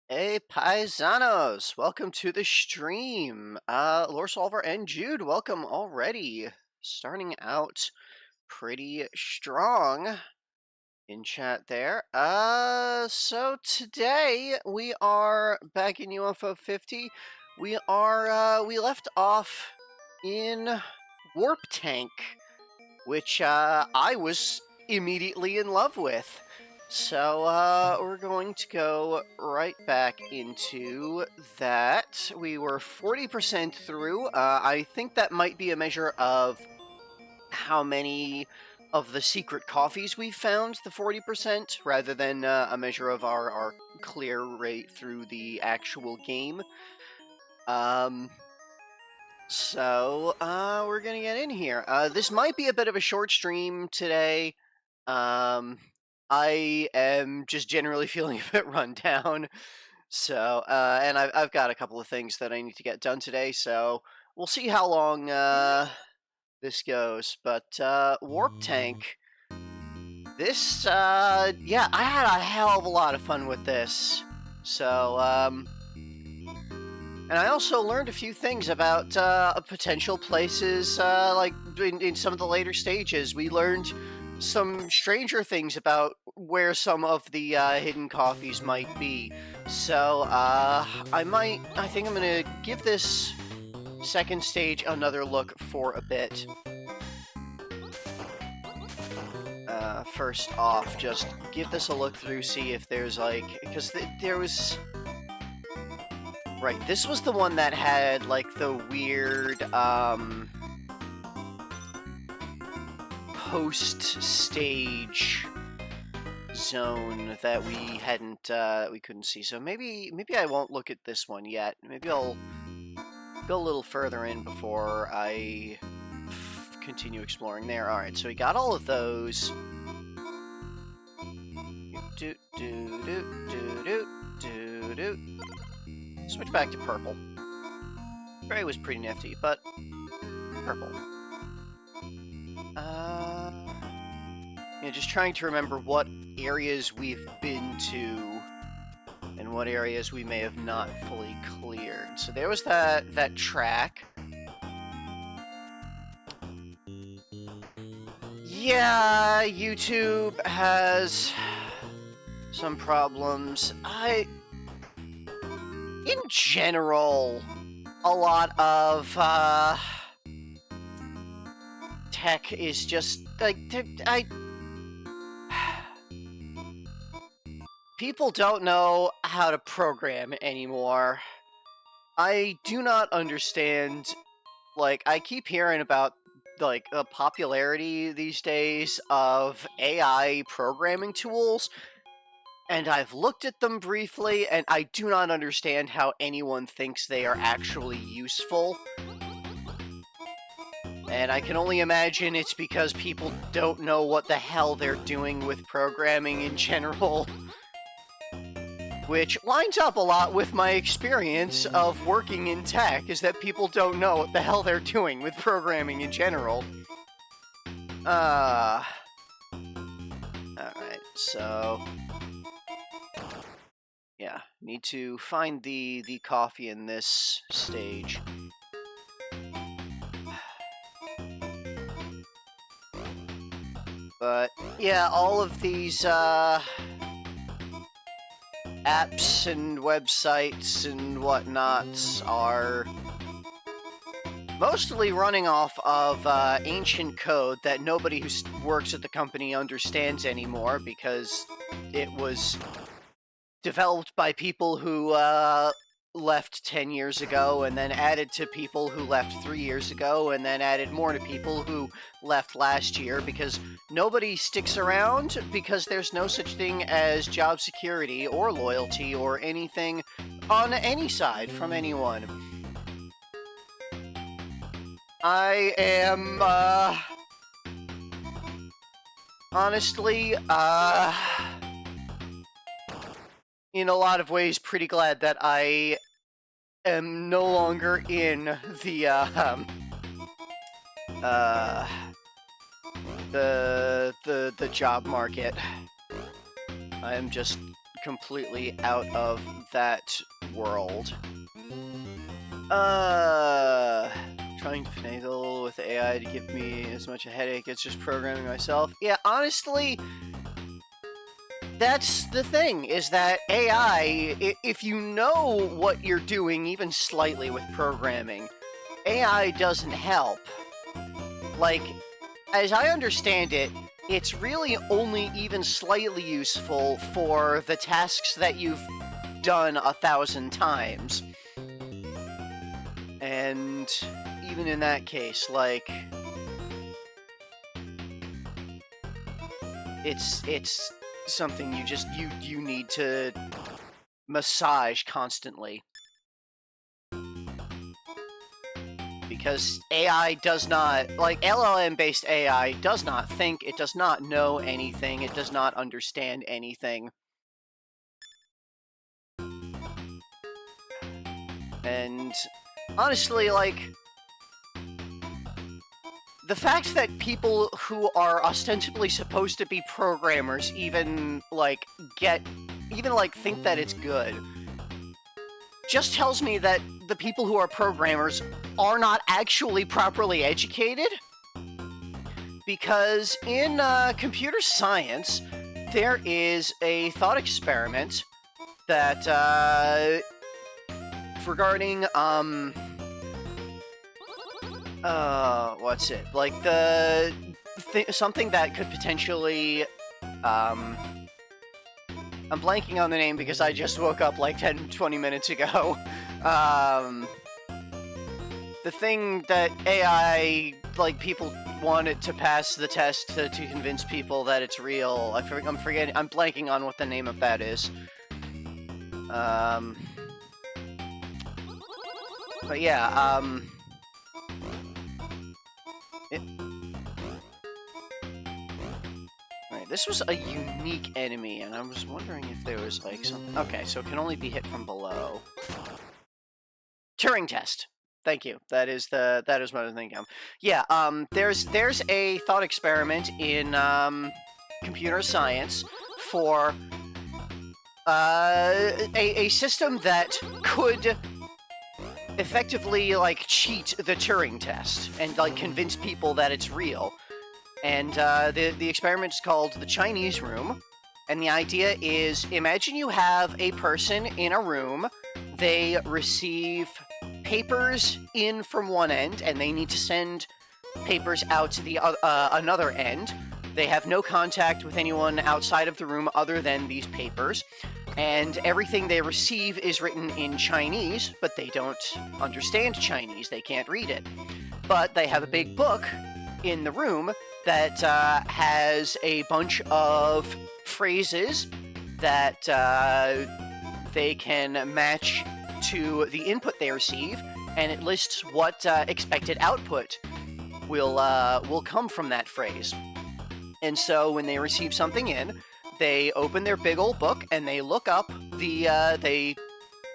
Hey paisanos, welcome to the stream. Lore Solver and Jude, welcome already. Starting out pretty strong in chat there. So today we are back in UFO 50. We left off in Warptank, which I was immediately in love with. So we're going to go right back into that. We were 40% through. I think that might be a measure of how many of the secret coffees we found, the 40%, rather than a measure of our clear rate through the actual game. So we're gonna get in here. This might be a bit of a short stream today. I am just generally feeling a bit run down. And I've got a couple of things that I need to get done today, so we'll see how long this goes. But Warptank, yeah, I had a hell of a lot of fun with this. And I also learned a few things about potential places, like in some of the later stages. We learned some stranger things about where some of the hidden coffees might be. So I think I'm gonna give this second stage another look for a bit. First off, just give this a look through, see if there's because there was... Right, this was the one that had, like, the weird, post-stage zone that we couldn't see. So maybe I won't look at this one yet. Maybe I'll go a little further in before I continue exploring there. Alright, so we got all of those. Switch back to purple. Gray was pretty nifty, but purple. Yeah, just trying to remember what areas we've been to and what areas we may have not fully cleared. So there was that track. Yeah, YouTube has some problems. In general, a lot of tech is just like people don't know how to program anymore. I do not understand. Like, I keep hearing about like the popularity these days of AI programming tools. And I've looked at them briefly, and I do not understand how anyone thinks they are actually useful. And I can only imagine it's because people don't know what the hell they're doing with programming in general. Which lines up a lot with my experience of working in tech, is that people don't know what the hell they're doing with programming in general. Alright, so... yeah, need to find the coffee in this stage. But yeah, all of these apps and websites and whatnots are mostly running off of ancient code that nobody who works at the company understands anymore, because it was developed by people who left 10 years ago, and then added to people who left 3 years ago, and then added more to people who left last year, because nobody sticks around, because there's no such thing as job security or loyalty or anything on any side from anyone. I am, honestly, in a lot of ways, pretty glad that I am no longer in the job market. I am just completely out of that world. Trying to finagle with AI to give me as much a headache as just programming myself. Yeah, honestly, that's the thing, is that AI, if you know what you're doing even slightly with programming, AI doesn't help. Like, as I understand it, it's really only even slightly useful for the tasks that you've done 1,000 times. And even in that case, like, it's something you need to massage constantly. Because AI does not, like, LLM-based AI does not think, it does not know anything, it does not understand anything. And honestly, like, the fact that people who are ostensibly supposed to be programmers even think that it's good just tells me that the people who are programmers are not actually properly educated. Because in computer science, there is a thought experiment that regarding what's it, like something that could potentially I'm blanking on the name because I just woke up like 10-20 minutes ago. The thing that AI, like, people wanted to pass the test to convince people that it's real. I'm forgetting. I'm blanking on what the name of that is. But yeah, Alright, this was a unique enemy, and I was wondering if there was, like, some... Okay, so it can only be hit from below. Turing test. Thank you. That is what I was thinking of. Yeah, there's a thought experiment in, computer science for, a system that could effectively, like, cheat the Turing test and, like, convince people that it's real. And the experiment is called the Chinese room. And the idea is, imagine you have a person in a room. They receive papers in from one end, and they need to send papers out to the another end. They have no contact with anyone outside of the room other than these papers. And everything they receive is written in Chinese, but they don't understand Chinese. They can't read it. But they have a big book in the room that has a bunch of phrases that they can match to the input they receive, and it lists what expected output will come from that phrase. And so when they receive something in, they open their big old book and they look up they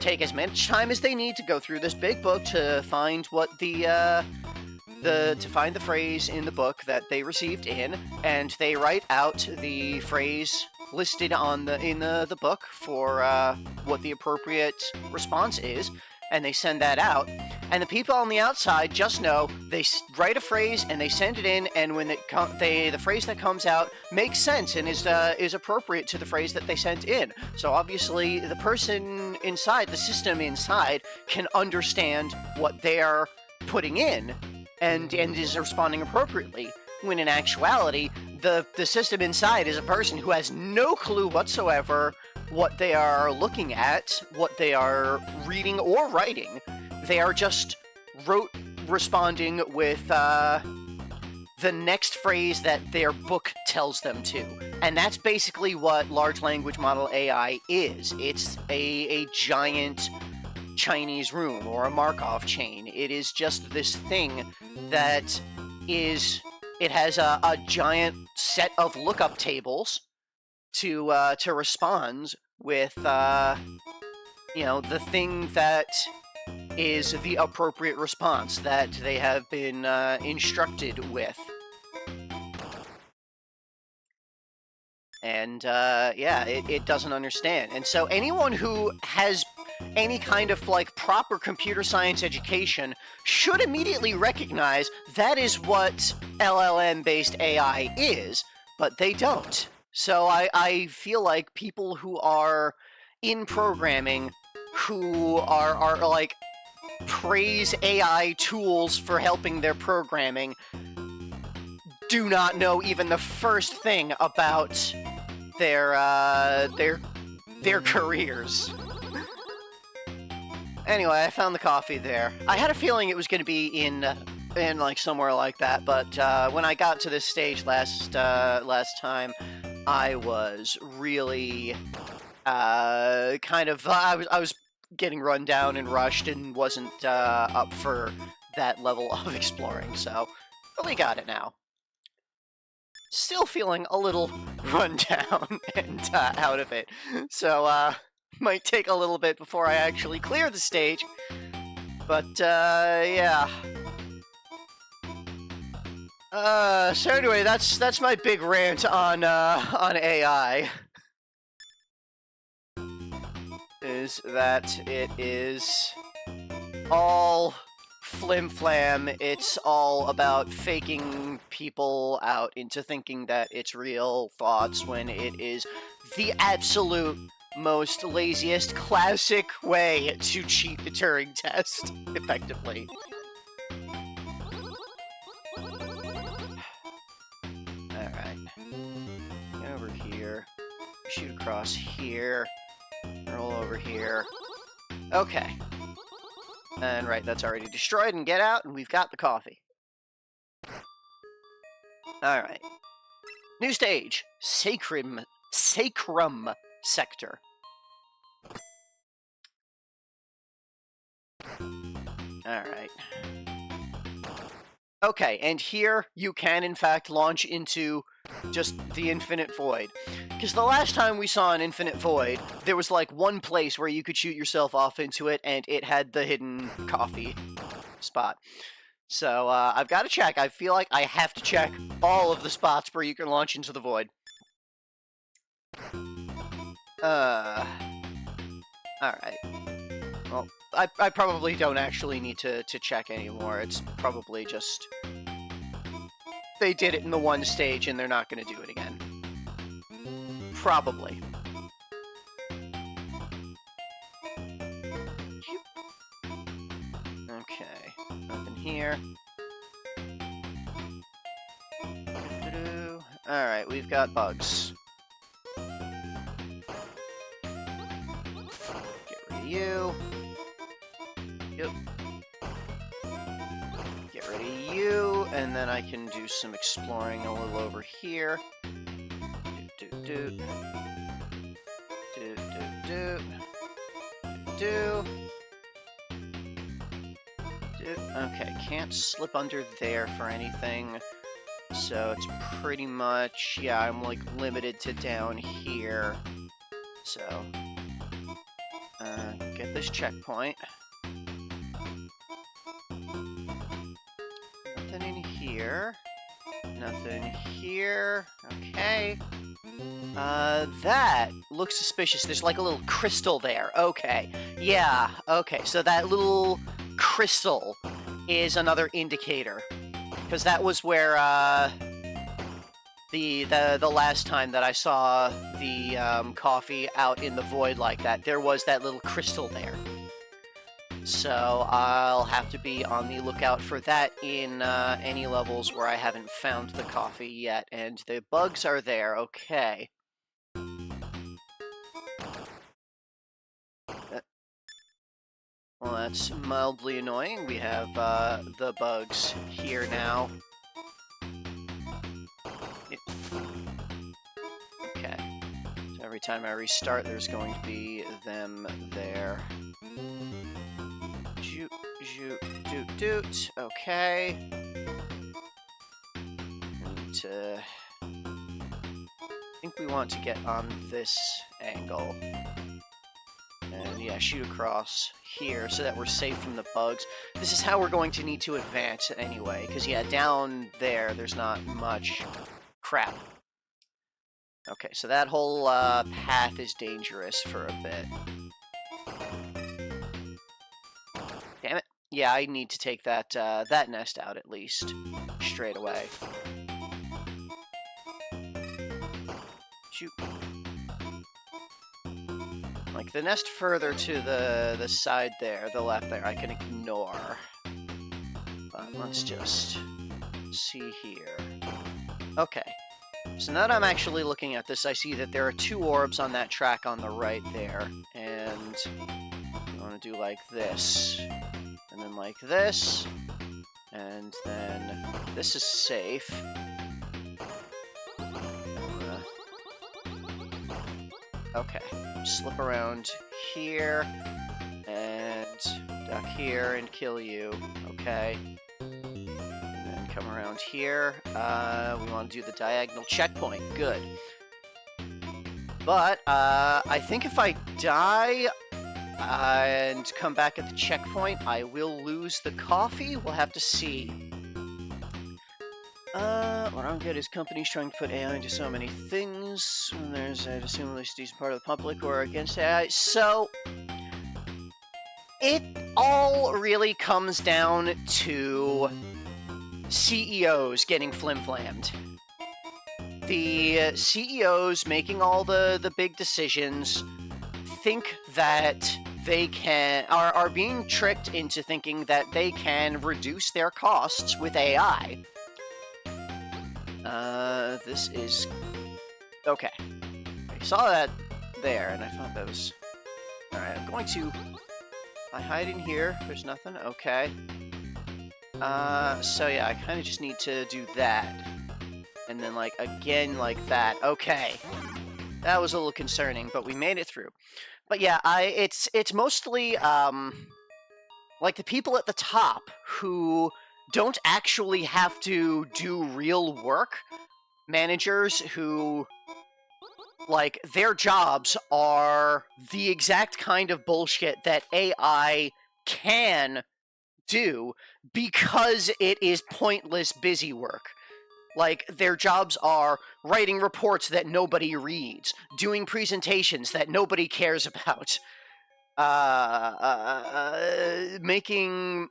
take as much time as they need to go through this big book to find what to find the phrase in the book that they received in, and they write out the phrase listed in the book for what the appropriate response is, and they send that out. And the people on the outside just know they write a phrase and they send it in, and when the phrase that comes out makes sense and is appropriate to the phrase that they sent in. So obviously the person inside, the system inside, can understand what they're putting in and is responding appropriately. When in actuality, the system inside is a person who has no clue whatsoever what they are looking at, what they are reading or writing. They are just responding with the next phrase that their book tells them to. And that's basically what large language model AI is. It's a giant Chinese room or a Markov chain. It is just this thing that it has a giant set of lookup tables to respond with the thing that is the appropriate response that they have been instructed with. And, yeah, it doesn't understand. And so anyone who has any kind of, like, proper computer science education should immediately recognize that is what LLM-based AI is, but they don't. So I feel like people who are in programming who are like, praise AI tools for helping their programming do not know even the first thing about their careers. Anyway, I found the coffee there. I had a feeling it was going to be in like somewhere like that, but when I got to this stage last time, I was really kind of I was getting run down and rushed and wasn't up for that level of exploring. So, but we got it now. Still feeling a little run down and out of it. So, might take a little bit before I actually clear the stage. But, yeah. So anyway, that's my big rant on AI. Is that it is all flim-flam. It's all about faking people out into thinking that it's real thoughts when it is the absolute most laziest classic way to cheat the Turing test effectively. Alright. Get over here. Shoot across here. Roll over here. Okay. And right, that's already destroyed, and get out, and we've got the coffee. Alright. New stage. Sacrum Sector. Alright. Okay, and here you can, in fact, launch into just the infinite void. Because the last time we saw an infinite void, there was like one place where you could shoot yourself off into it, and it had the hidden coffee spot. So, I've got to check. I feel like I have to check all of the spots where you can launch into the void. Alright. Well, I probably don't actually need to check anymore. It's probably just... they did it in the one stage, and they're not going to do it again. Probably. Okay. Nothing here. Alright, we've got bugs. Get rid of you. Yep. Get rid of you, and then I can do some exploring a little over here. Okay, can't slip under there for anything. So it's pretty much, yeah, I'm like limited to down here. So, get this checkpoint. Nothing in here. Nothing here. Okay. That looks suspicious. There's like a little crystal there. Okay. Yeah, okay. So that little crystal is another indicator. Because that was where, the last time that I saw the, coffee out in the void like that, there was that little crystal there. So I'll have to be on the lookout for that in any levels where I haven't found the coffee yet. And the bugs are there, okay. Well, that's mildly annoying. We have the bugs here now. Okay. So every time I restart, there's going to be them there. Joot, joot, doot, doot. Okay. And, I think we want to get on this angle. And yeah, shoot across here so that we're safe from the bugs. This is how we're going to need to advance anyway, because yeah, down there, there's not much crap. Okay, so that whole path is dangerous for a bit. Damn it. Yeah, I need to take that that nest out at least straight away. Shoot. Like the nest further to the side there, the left there, I can ignore. But let's just see here. Okay. So now that I'm actually looking at this, I see that there are 2 orbs on that track on the right there. And I want to do like this. And then like this. And then this is safe. Okay. Slip around here. And duck here and kill you. Okay. Come around here. We want to do the diagonal checkpoint. Good. But I think if I die and come back at the checkpoint, I will lose the coffee. We'll have to see. What I don't get is companies trying to put AI into so many things. And there's, I'd assume, at least a decent part of the public who are against AI. So it all really comes down to CEOs getting flim-flammed. The CEOs making all the big decisions think that they are being tricked into thinking that they can reduce their costs with AI. This is... Okay. I saw that there, and I thought that was... Alright, I'm going to... I hide in here. There's nothing. Okay. So yeah, I kind of just need to do that. And then, like, again like that. Okay. That was a little concerning, but we made it through. But yeah, it's mostly, like, the people at the top who don't actually have to do real work. Managers who, like, their jobs are the exact kind of bullshit that AI can do because it is pointless busy work. Like, their jobs are writing reports that nobody reads, doing presentations that nobody cares about, making,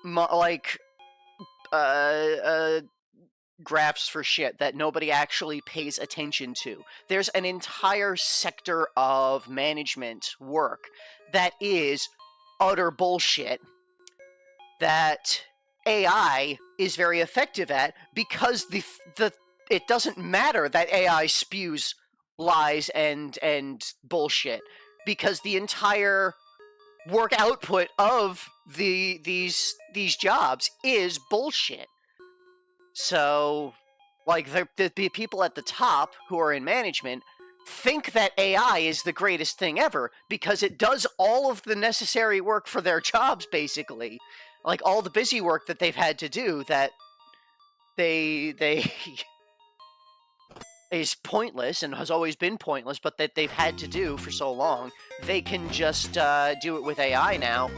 graphs for shit that nobody actually pays attention to. There's an entire sector of management work that is utter bullshit that AI is very effective at because it doesn't matter that AI spews lies and bullshit, because the entire work output of these jobs is bullshit. So, like, the people at the top who are in management think that AI is the greatest thing ever because it does all of the necessary work for their jobs, basically. Like, all the busy work that they've had to do that they is pointless and has always been pointless, but that they've had to do for so long, they can just do it with AI now.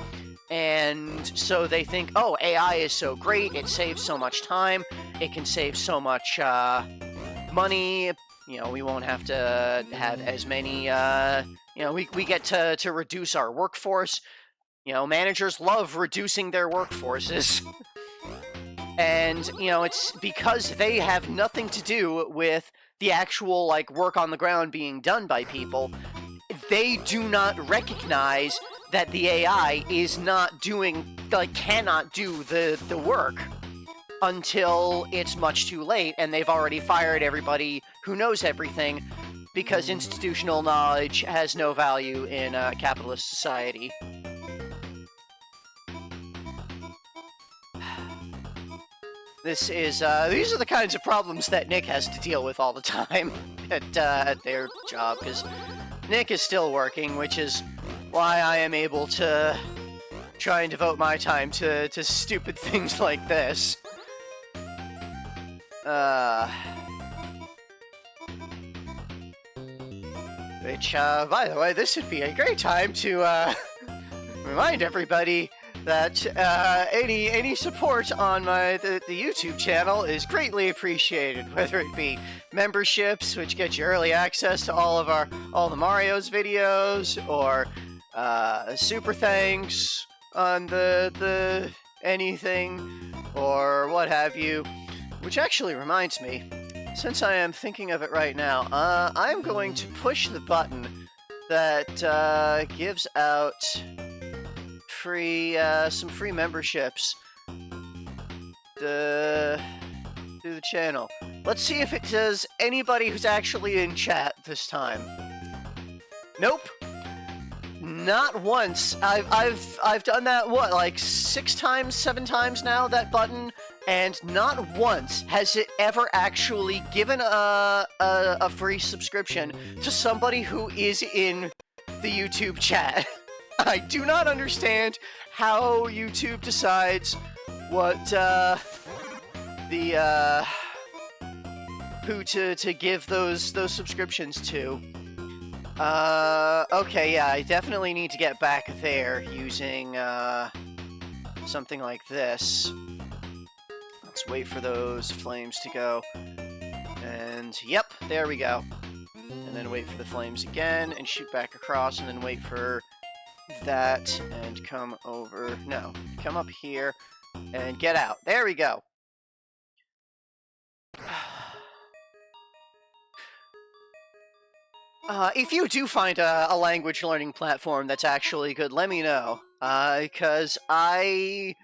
And so they think, oh, AI is so great, it saves so much time, it can save so much money, you know, we won't have to have as many, you know, we get to reduce our workforce. You know, managers love reducing their workforces. And, you know, it's because they have nothing to do with the actual, like, work on the ground being done by people. They do not recognize that the AI is not doing, like, cannot do the work until it's much too late, and they've already fired everybody who knows everything, because institutional knowledge has no value in a capitalist society. This is, these are the kinds of problems that Nick has to deal with all the time at their job, because Nick is still working, which is why I am able to try and devote my time to stupid things like this. Which, by the way, this would be a great time to, remind everybody that any support on the YouTube channel is greatly appreciated, whether it be memberships, which get you early access to all the Mario's videos, or super thanks on the anything, or what have you. Which actually reminds me, since I am thinking of it right now, I'm going to push the button that gives out some free memberships through the channel. Let's see if it does anybody who's actually in chat this time. Nope. Not once. I've done that, what, like 6 times, 7 times now, that button, and not once has it ever actually given a free subscription to somebody who is in the YouTube chat. I do not understand how YouTube decides what who to give those subscriptions to. Okay, yeah, I definitely need to get back there using something like this. Let's wait for those flames to go. And yep, there we go. And then wait for the flames again and shoot back across, and then wait for that and come over. No, come up here and get out. There we go. If you do find a language learning platform that's actually good, let me know. Because the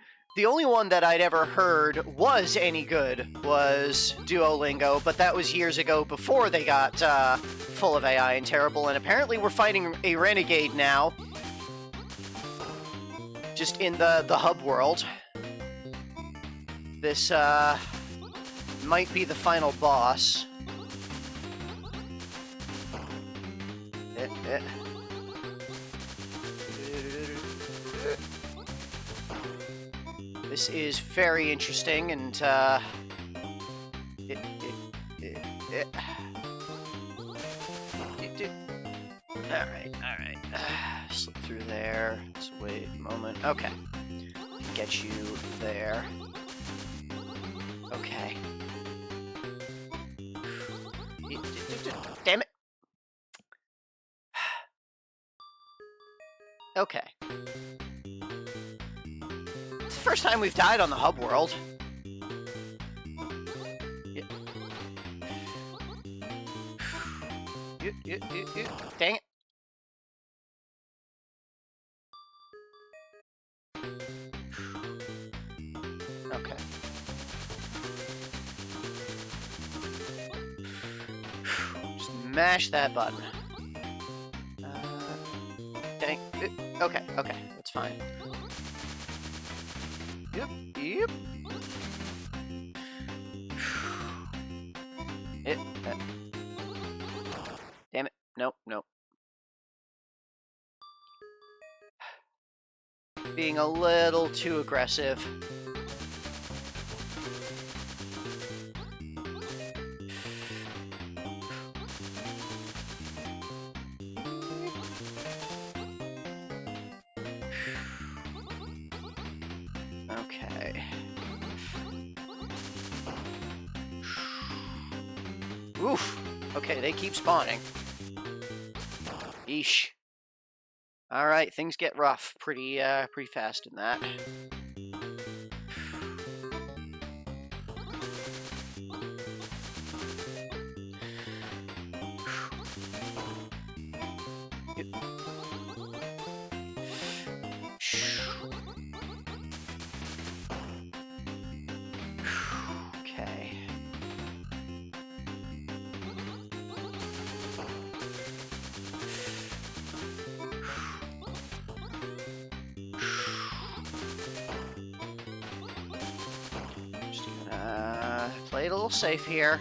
only one that I'd ever heard was any good was Duolingo, but that was years ago before they got full of AI and terrible, and apparently we're fighting a renegade now. Just in the hub world. This might be the final boss. This is very interesting, and Alright. Slip through there. Let's wait a moment. Okay. Get you there. Okay. Damn it! Okay. It's the first time we've died on the hub world. Dang it. Okay. Just mash that button. Dang. Okay, that's fine. Yep. Damn it. Nope. Being a little too aggressive. Okay. Oof. Okay, they keep spawning. Yeesh. Alright, things get rough pretty fast in that. Okay. Play it a little safe here.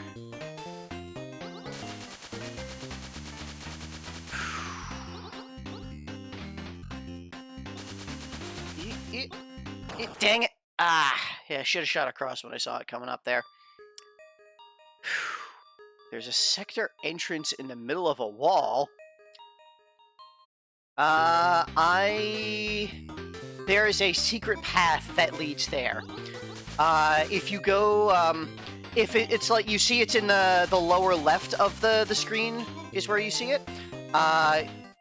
Dang it! Ah, yeah, I should have shot across when I saw it coming up there. There's a sector entrance in the middle of a wall. there is a secret path that leads there. If you go, it's like you see it's in the lower left of the screen is where you see it.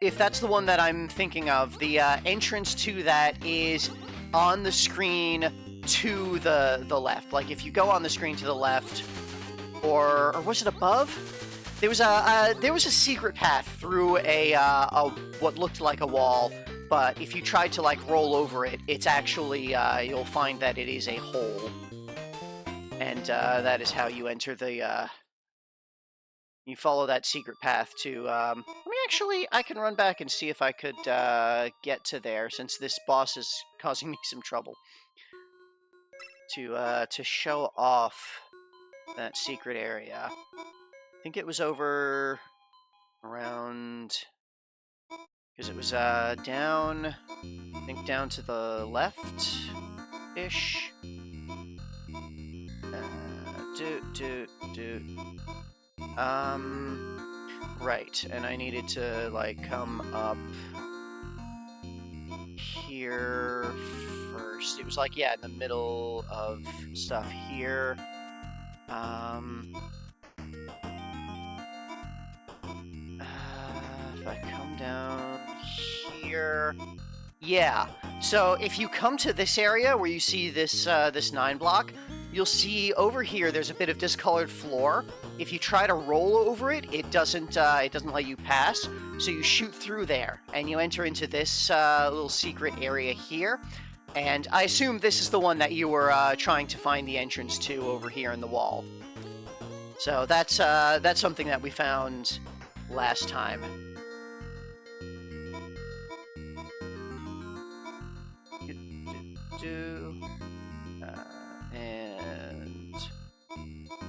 If that's the one that I'm thinking of, the entrance to that is on the screen to the left. Like if you go on the screen to the left, or was it above? There was a secret path through a what looked like a wall, but if you tried to like roll over it, it's actually you'll find that it is a hole, and that is how you enter the. You follow that secret path to. I can run back and see if I could get to there, since this boss is causing me some trouble. To show off that secret area. I think it was over around, because it was down. I think down to the left-ish. Right, and I needed to, like, come up here first. It was like, yeah, in the middle of stuff here. If I come down here... Yeah, so if you come to this area where you see this, this 9 block, you'll see over here there's a bit of discolored floor. If you try to roll over it, it doesn't let you pass. So you shoot through there, and you enter into this little secret area here. And I assume this is the one that you were trying to find the entrance to over here in the wall. So that's something that we found last time. And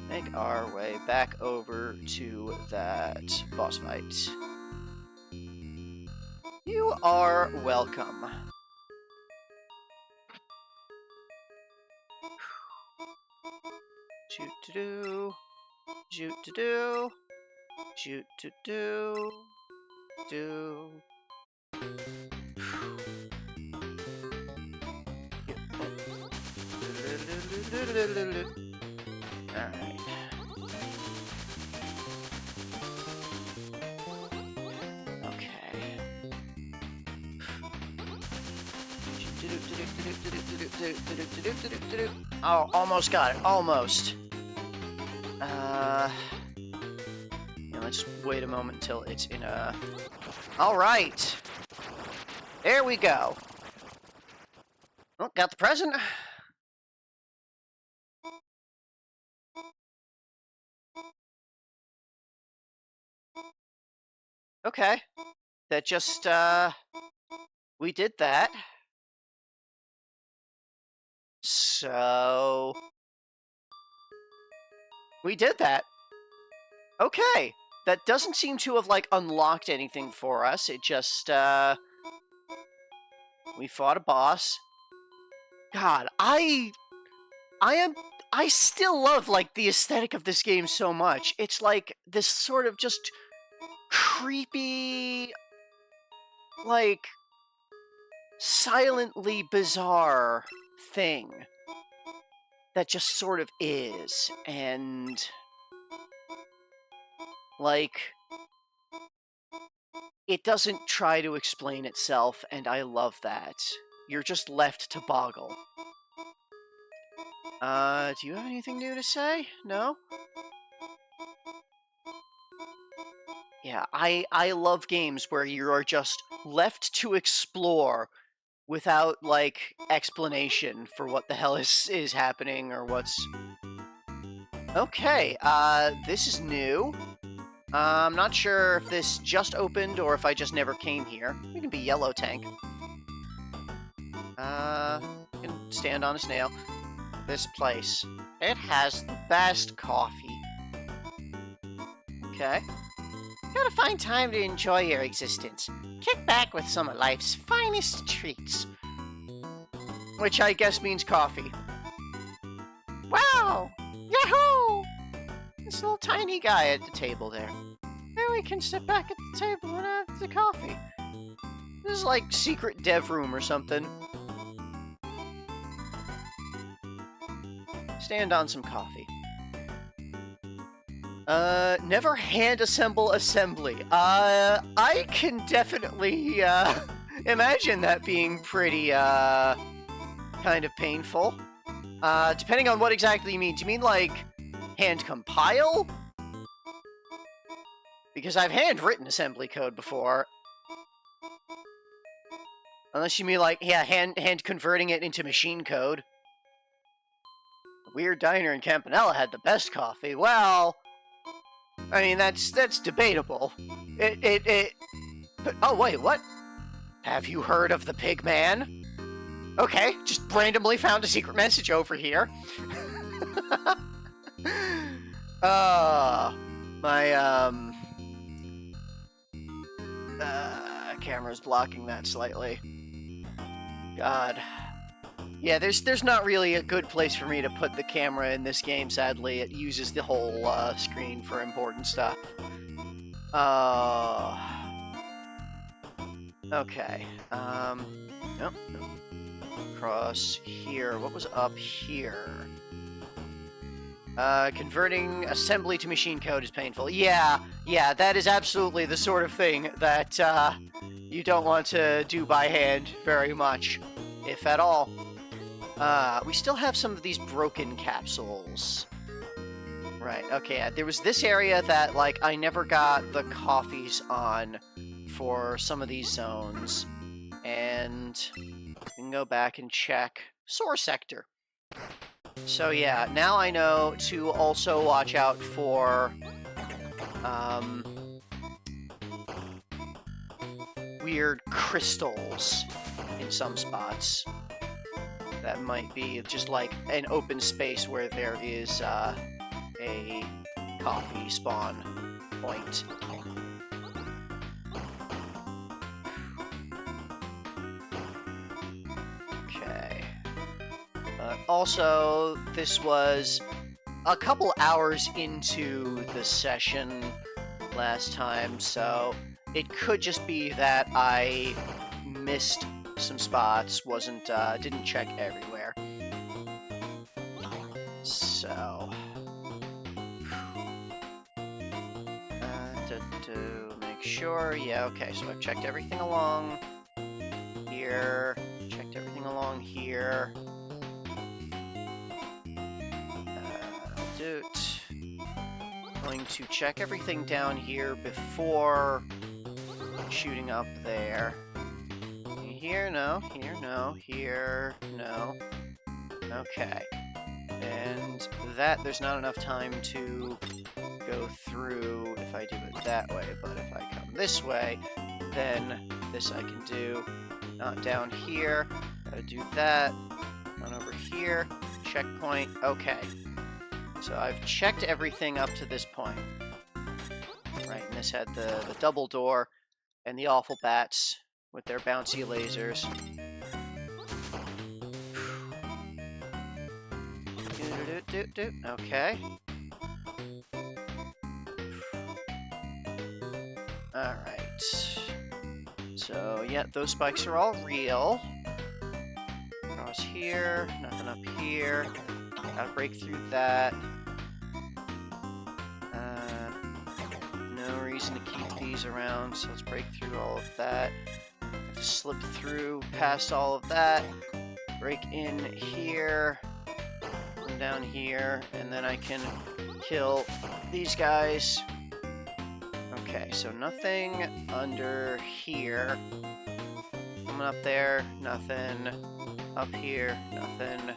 make our way back over to that boss fight. You are welcome. Shoot-to-do, shoot-to-do, shoot-to-do, do. Alright. Okay. Oh, almost got it. Almost. Yeah, let's wait a moment until it's in a... Alright! There we go. Oh, got the present. Okay. That just, we did that. So... We did that. Okay. That doesn't seem to have, like, unlocked anything for us. It just, we fought a boss. God, I still love, like, the aesthetic of this game so much. It's like this sort of just creepy, like, silently bizarre thing that just sort of is, and, like, it doesn't try to explain itself, and I love that. You're just left to boggle. Do you have anything new to say? No? Yeah, I love games where you are just left to explore without, like, explanation for what the hell is happening or what's... Okay, this is new. I'm not sure if this just opened or if I just never came here. We can be Yellow Tank. You can stand on a snail. This place. It has the best coffee. Okay. Gotta find time to enjoy your existence. Kick back with some of life's finest treats. Which I guess means coffee. Wow! Yahoo! This little tiny guy at the table there. Maybe we can sit back at the table and have the coffee. This is like secret dev room or something. Stand on some coffee. Never hand assemble assembly. I can definitely, imagine that being pretty, kind of painful. Depending on what exactly you mean. Do you mean, like, hand compile? Because I've handwritten assembly code before. Unless you mean, like, yeah, hand converting it into machine code. The Weird Diner in Campanella had the best coffee. Well, I mean, that's debatable. But, oh, wait, what? Have you heard of the Pig Man? Okay, just randomly found a secret message over here. My, camera's blocking that slightly. God. Yeah, there's not really a good place for me to put the camera in this game, sadly. It uses the whole, screen for important stuff. Okay, nope. Across here. What was up here? Converting assembly to machine code is painful. Yeah, that is absolutely the sort of thing that, you don't want to do by hand very much, if at all. We still have some of these broken capsules. Right, okay, there was this area that, like, I never got the coffees on for some of these zones. And we can go back and check source sector. So yeah, now I know to also watch out for weird crystals in some spots. That might be just like an open space where there is a coffee spawn point. Okay. Also, this was a couple hours into the session last time, so it could just be that I missed some spots, didn't check everywhere. So, to make sure, yeah, okay, so I've checked everything along here, checked everything along here. Going to check everything down here before shooting up there. Here, no. Here, no. Here, no. Okay. And that, there's not enough time to go through if I do it that way, but if I come this way, then this I can do. Not down here. Gotta do that. Not over here. Checkpoint. Okay. So I've checked everything up to this point. Right, and this had the double door and the awful bats with their bouncy lasers. Okay. Alright. So, yeah, those spikes are all real. Across here, nothing up here. Gotta break through that. No reason to keep these around, so let's break through all of that. Have to slip through past all of that. Break in here. Come down here, and then I can kill these guys. Okay, so nothing under here. Coming up there, nothing. Up here, nothing.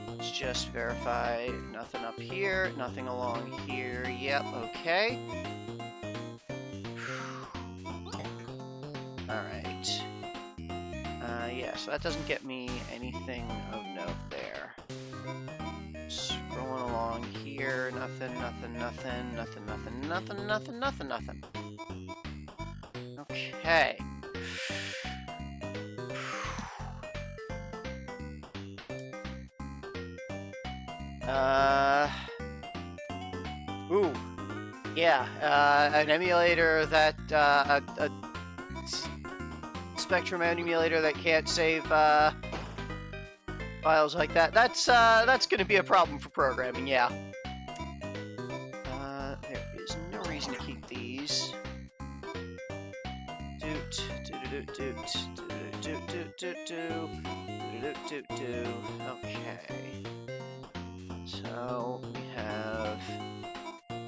Let's just verify. Nothing up here, nothing along here. Yep, okay. Alright. Yeah, so that doesn't get me anything of note there. Scrolling along here, nothing. Okay. Ooh. Yeah, an emulator that, a Spectrum emulator that can't save, files like that. That's going to be a problem for programming, yeah. There is no reason to keep these. Doot, doot, doot, doot, doot, doot, doot, doot, doot, doot. Okay. So we have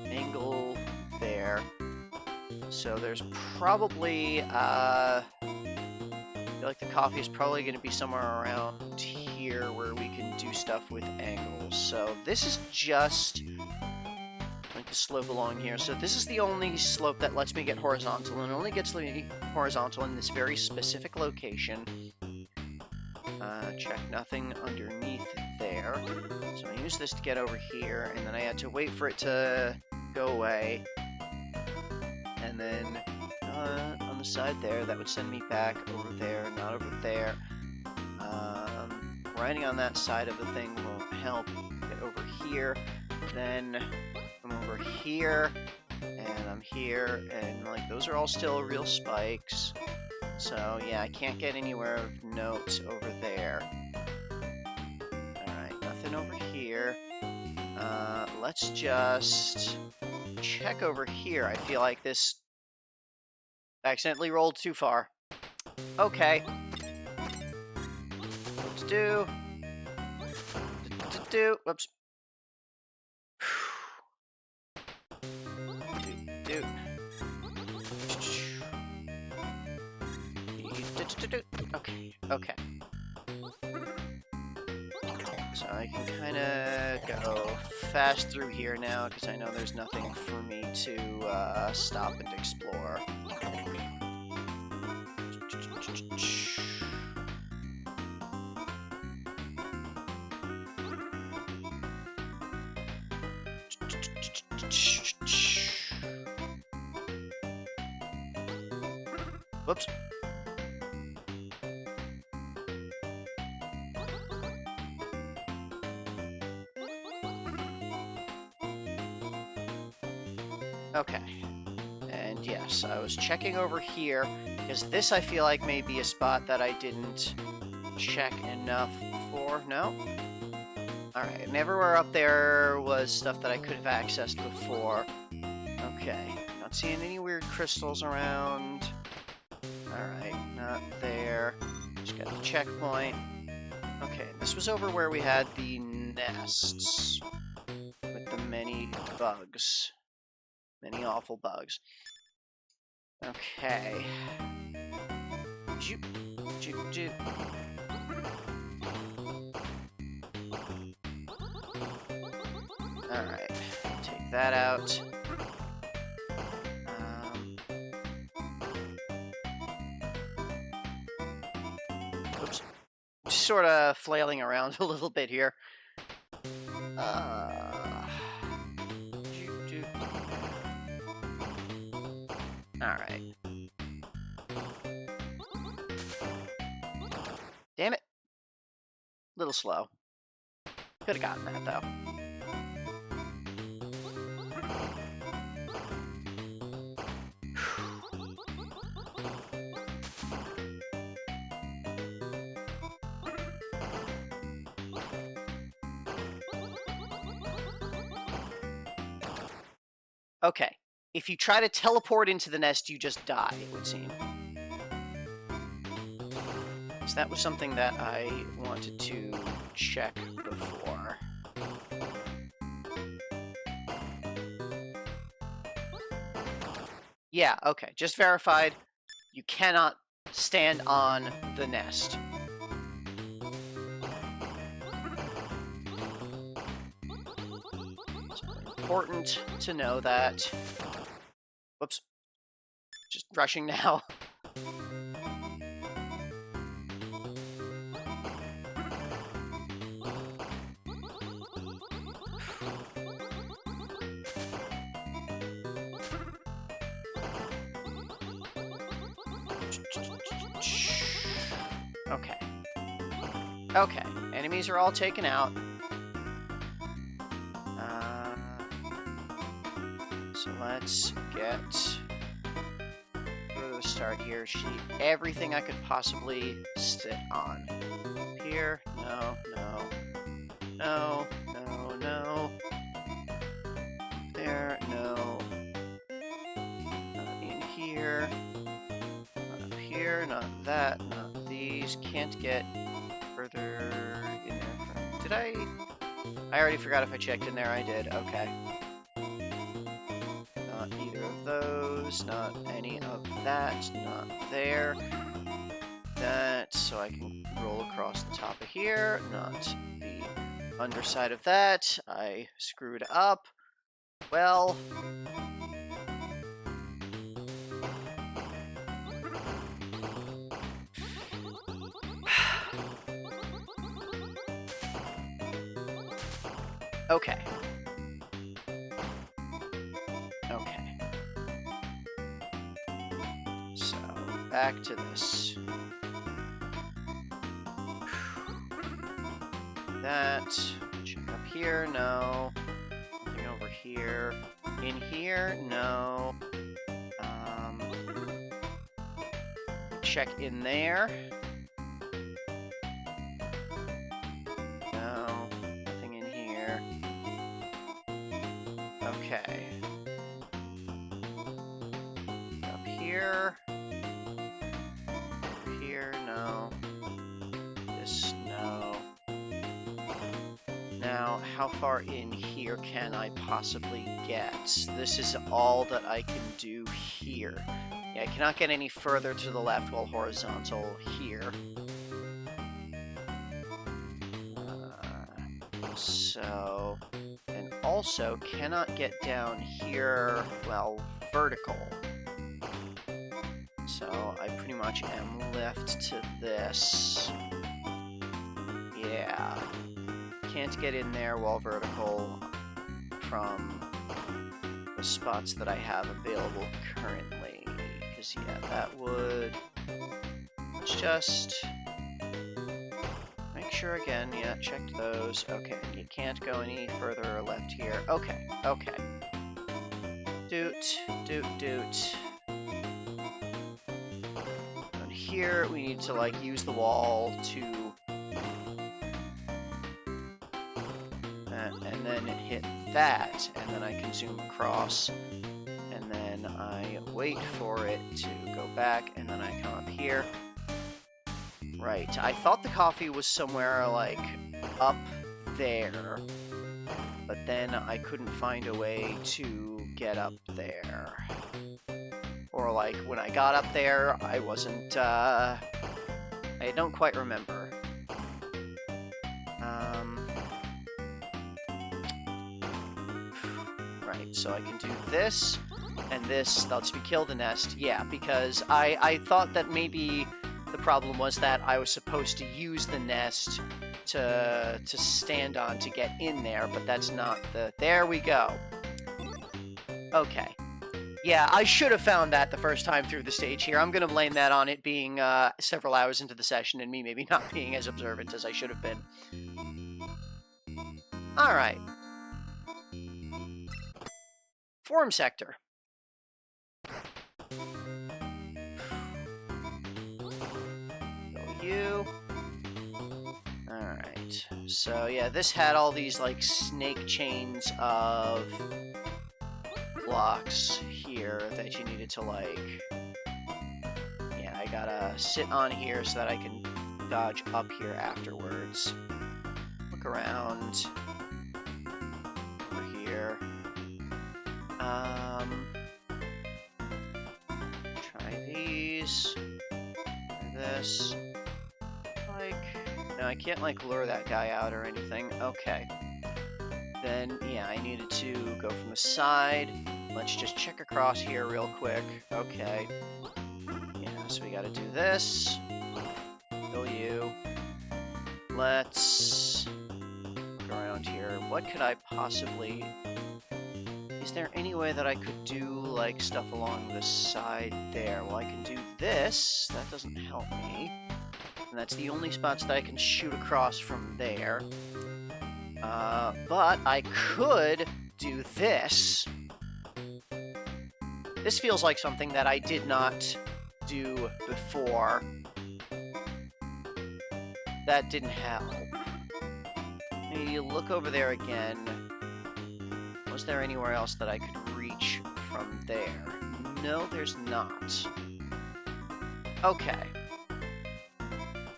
angle there. So there's probably I feel like the coffee is probably going to be somewhere around here where we can do stuff with angles. So this is just like the slope along here. So this is the only slope that lets me get horizontal, and it only gets me horizontal in this very specific location. Check nothing underneath there. So I use this to get over here, and then I had to wait for it to go away. And then on the side there, that would send me back over there, not over there. Riding on that side of the thing will help get over here. Then I'm over here, and I'm here, and like those are all still real spikes. So yeah, I can't get anywhere of note over there. Alright, nothing over here. Let's just check over here. I feel like this accidentally rolled too far. Okay. What to do? Do. Whoops. Do. Okay. Okay. So I can kind of go fast through here now because I know there's nothing for me to stop and explore. Whoops. Okay. And yes, I was checking over here, because this I feel like may be a spot that I didn't check enough for. No? Alright, and everywhere up there was stuff that I could have accessed before. Okay, not seeing any weird crystals around. Alright, not there. Just got the checkpoint. Okay, this was over where we had the nests with the many bugs. Many awful bugs. Okay. Joop, joop, joop. Alright, take that out. Oops. Just sort of flailing around a little bit here. Alright. Damn it. Little slow. Could have gotten that, though. Okay. If you try to teleport into the nest, you just die, it would seem. So that was something that I wanted to check before. Yeah, okay. Just verified. You cannot stand on the nest. It's important to know that. Whoops. Just rushing now. Okay. Okay. Enemies are all taken out. So let's get rid of the start here sheet. Everything I could possibly sit on. Here, no, no. can't get further in there from... Did I already forgot if I checked in there. I did. Okay. Not either of those. Not any of that. Not there. That. So I can roll across the top of here. Not the underside of that. I screwed up. Well... Okay. Okay. So, back to this. That. Check up here, no. Nothing over here. In here, no. Check in there. No. Nothing in here. Okay. Up here. Up here, no. This, no. Now, how far in here can I possibly get? This is all that I can do here. Yeah, I cannot get any further to the left while horizontal here. So, and also cannot get down here while vertical. So I pretty much am left to this. Yeah. Can't get in there while vertical from the spots that I have available currently. Because, yeah, that would... Let's just... Make sure again, yeah, checked those. Okay, you can't go any further or left here. Okay, okay. Doot, doot, doot. And here we need to, like, use the wall to... and then hit that, and then I can zoom across. And then I wait for it to go back, and then I come up here. Right, I thought the coffee was somewhere, like, up there, but then I couldn't find a way to get up there. Or, like, when I got up there, I wasn't, I don't quite remember. Right, so I can do this, and this lets me kill the nest. Yeah, because I thought that maybe... The problem was that I was supposed to use the nest to stand on to get in there, but that's not the... There we go. Okay. Yeah, I should have found that the first time through the stage here. I'm going to blame that on it being several hours into the session and me maybe not being as observant as I should have been. Alright. Forum sector. You. Alright. So, yeah, this had all these, like, snake chains of blocks here that you needed to, like... Yeah, I gotta sit on here so that I can dodge up here afterwards. Look around. Over here. Try these. Try this. No, I can't, like, lure that guy out or anything. Okay. Then, yeah, I needed to go from the side. Let's just check across here real quick. Okay. Yeah, so we gotta do this. Kill you. Let's look around here. What could I possibly... Is there any way that I could do, like, stuff along the side there? Well, I can do this. That doesn't help me. And that's the only spots that I can shoot across from there. But I could do this. This feels like something that I did not do before. That didn't help. Maybe look over there again. Was there anywhere else that I could reach from there? No, there's not. Okay.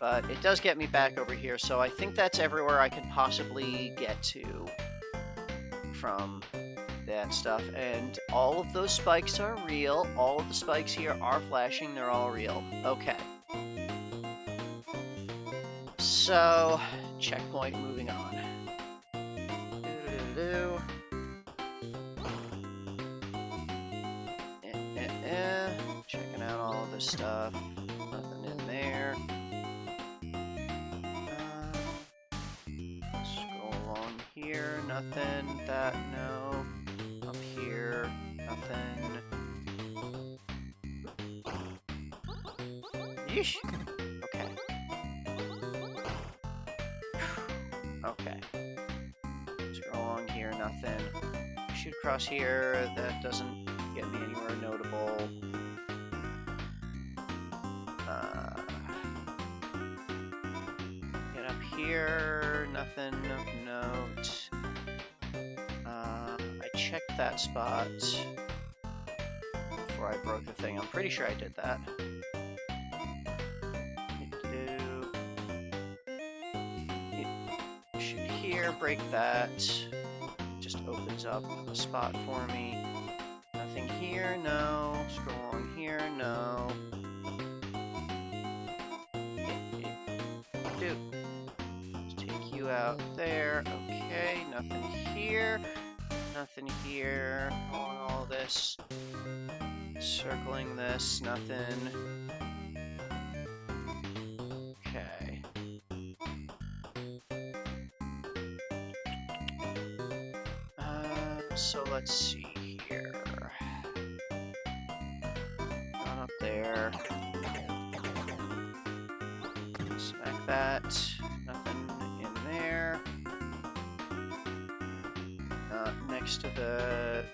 But it does get me back over here, so I think that's everywhere I can possibly get to from that stuff. And all of those spikes are real. All of the spikes here are flashing. They're all real. Okay. So, checkpoint, moving on. Doo-doo-doo-doo. Checking out all of this stuff. Nothing in there. Scroll along here. Nothing. That, no. Up here. Nothing. Yeesh. Okay. Okay. Scroll along here. Nothing. Shoot across here. That doesn't get me anywhere notable. Get up here, nothing of note. I checked that spot before I broke the thing. I'm pretty sure I did that. Shoot here, break that. Just opens up a spot for me. Nothing here, no. Scroll along here, no. Just take you out there. Okay, nothing here. Nothing here. Along all this. Circling this, nothing. Okay. So let's see here. Not up there. Smack that. Nothing in there. Next to the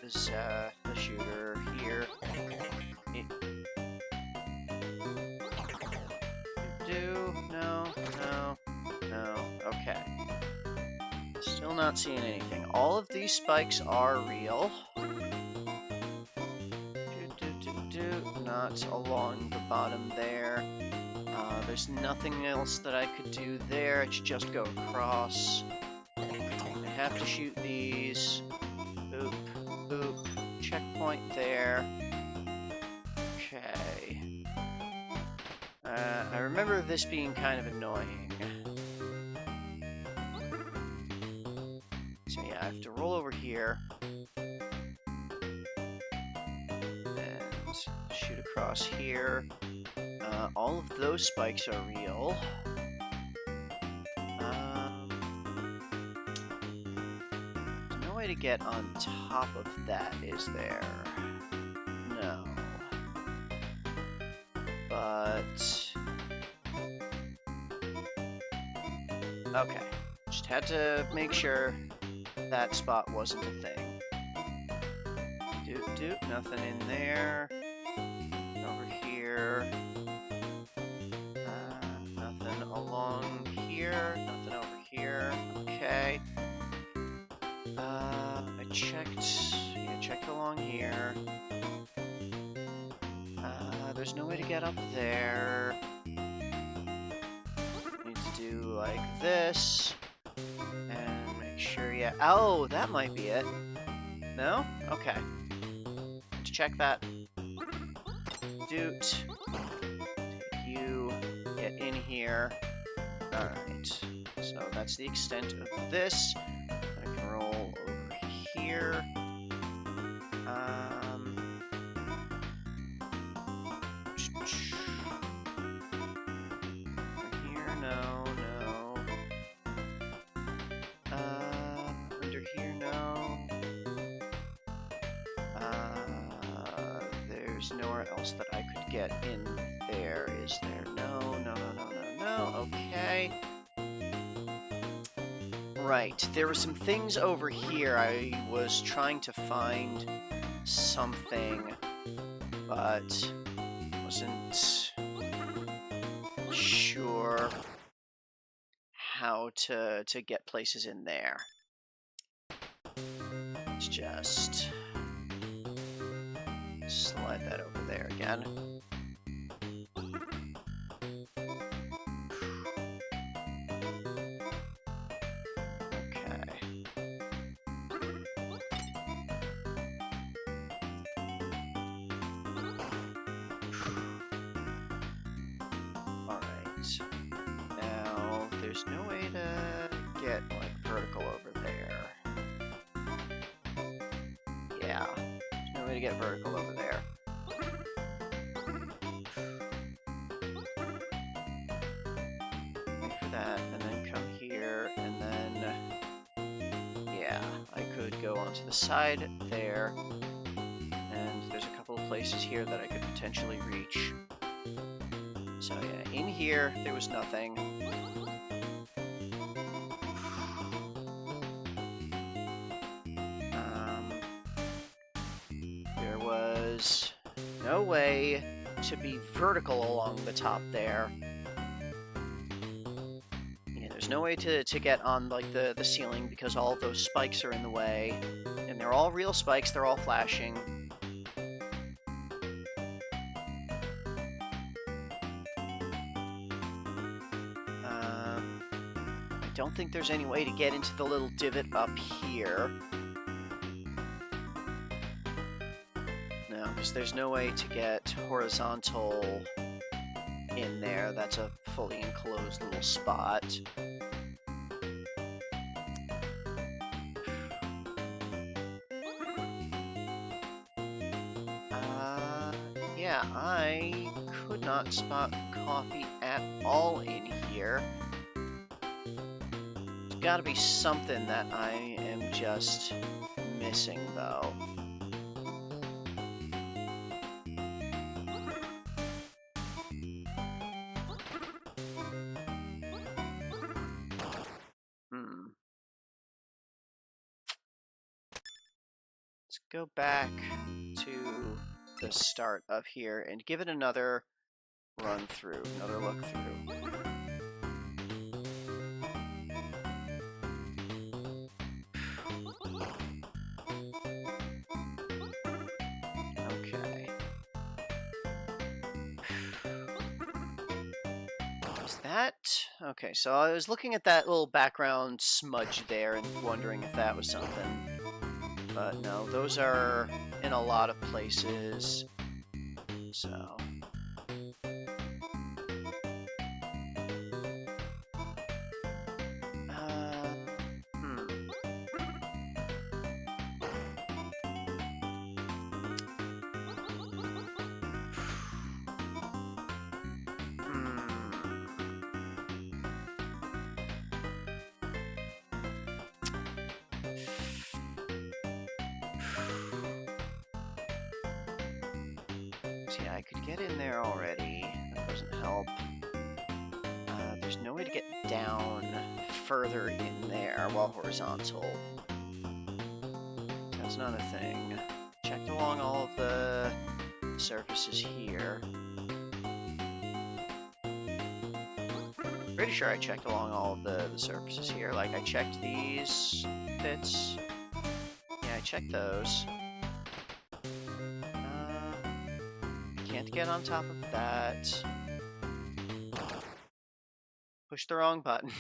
shooter here. No. Okay. Still not seeing anything. All of these spikes are real. Not along the bottom there. There's nothing else that I could do there. It's just go across. I have to shoot these. Boop, boop. Checkpoint there. Okay. I remember this being kind of annoying. So yeah, I have to roll over here. And shoot across here. All of those spikes are real. There's no way to get on top of that, is there? No. But... okay. Just had to make sure that spot wasn't a thing. Nothing in there. Over here. Nothing along here. Nothing over here. Okay. I checked along here. There's no way to get up there. Need to do like this. And make sure, yeah. Oh, that might be it. No? Okay. Let's check that. Doot. Take you. Get in here. Alright. So that's the extent of this. I can roll over here. Here, no. Under here, no. There's nowhere else that I could get in there, is there? No. Okay. Right, there were some things over here. I was trying to find something, but wasn't sure how to get places in there. Let's just slide that over there again. there's no way to get, like, vertical over there. Yeah, there's no way to get vertical over there. Wait for that, and then come here, and then... yeah, I could go onto the side there, and there's a couple of places here that I could potentially reach. So yeah, in here, there was nothing. There was no way to be vertical along the top there. Yeah, there's no way to get on like the ceiling because all of those spikes are in the way. And they're all real spikes, they're all flashing. I don't think there's any way to get into the little divot up here. No, because there's no way to get horizontal in there. That's a fully enclosed little spot. Yeah, I could not spot coffee at all in here. There's gotta be something that I am just missing, though. Let's go back to the start of here and give it another run through, another look through. Okay. Is that... okay, so I was looking at that little background smudge there and wondering if that was something. But no, those are in a lot of places, so... yeah, I could get in there already. That doesn't help. There's no way to get down further in there while horizontal. That's not a thing. Checked along all of the surfaces here. Pretty sure I checked along all of the surfaces here. Like, I checked these bits. Yeah, I checked those. Can't get on top of that. Push the wrong button.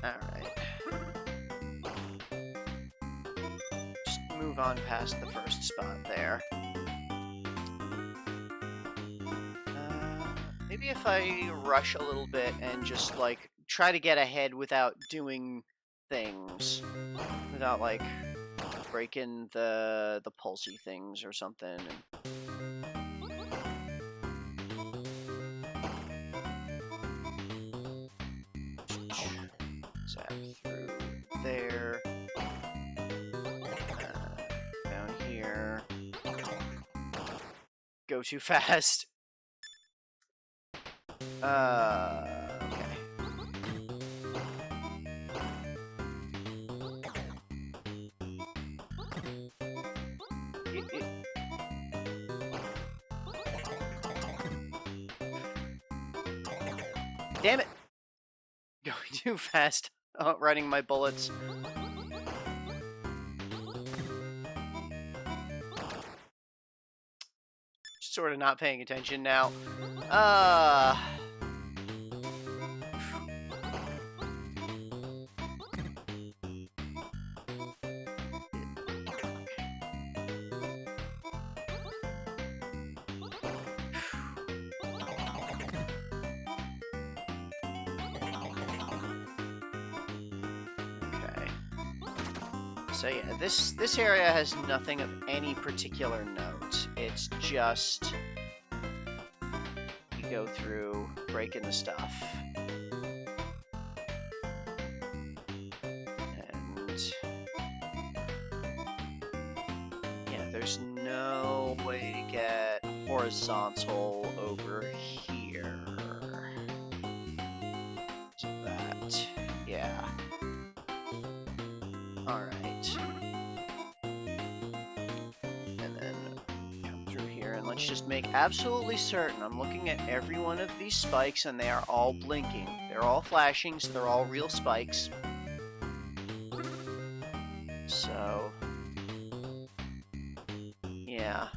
Alright. Just move on past the first spot there. Maybe if I rush a little bit and just, like, try to get ahead without doing things. Without, like, breaking the pulsey things or something. Zap through there. Down here. Go too fast. Okay. Damn it! Going too fast. Outrunning my bullets. Sort of not paying attention now. So yeah, this area has nothing of any particular note. It's just you go through breaking the stuff. And yeah, there's no way to get horizontal over here. So that, yeah. Alright. And then come through here, and let's just make absolutely certain. I'm looking at every one of these spikes, and they are all blinking. They're all flashing, so they're all real spikes. So, yeah.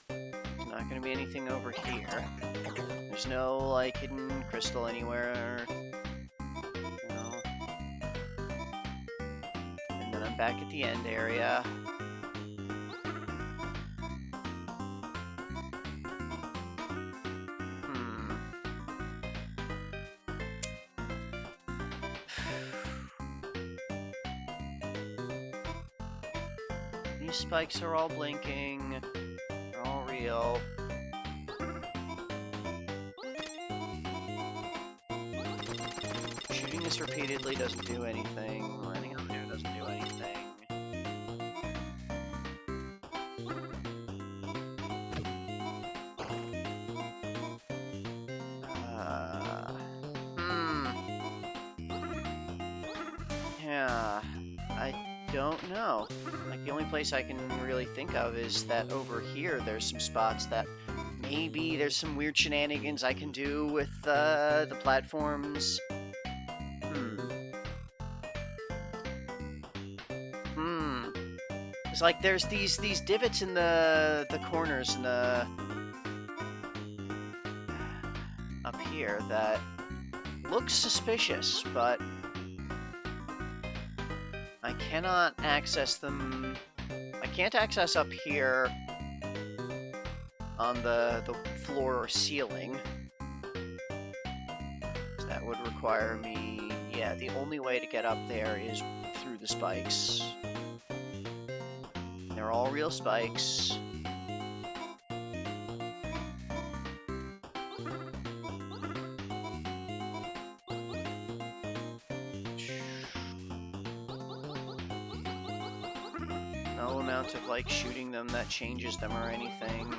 There's not going to be anything over here. There's no, like, hidden crystal anywhere. No. And then I'm back at the end area. These spikes are all blinking. They're all real. Shooting this repeatedly doesn't do anything. Landing on there doesn't do anything. Yeah, I don't know. Like, the only place I can really think of is that over here there's some spots that maybe there's some weird shenanigans I can do with the platforms. It's like there's these divots in the corners and up here that look suspicious, but I cannot access them. I can't access up here on the floor or ceiling. So that would require me, yeah, the only way to get up there is through the spikes. They're all real spikes. No amount of, like, shooting them that changes them or anything.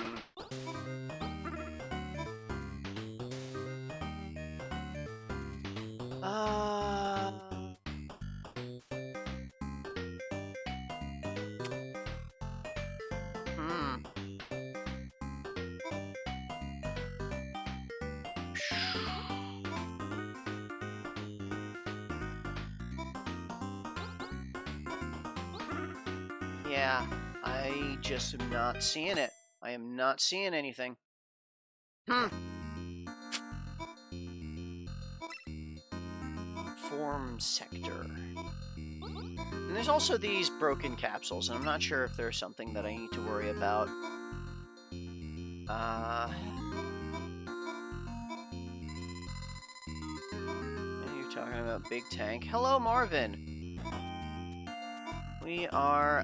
Yeah, I just am not seeing it. I am not seeing anything. Form sector. And there's also these broken capsules, and I'm not sure if there's something that I need to worry about. You're talking about Big Tank. Hello, Marvin! We are,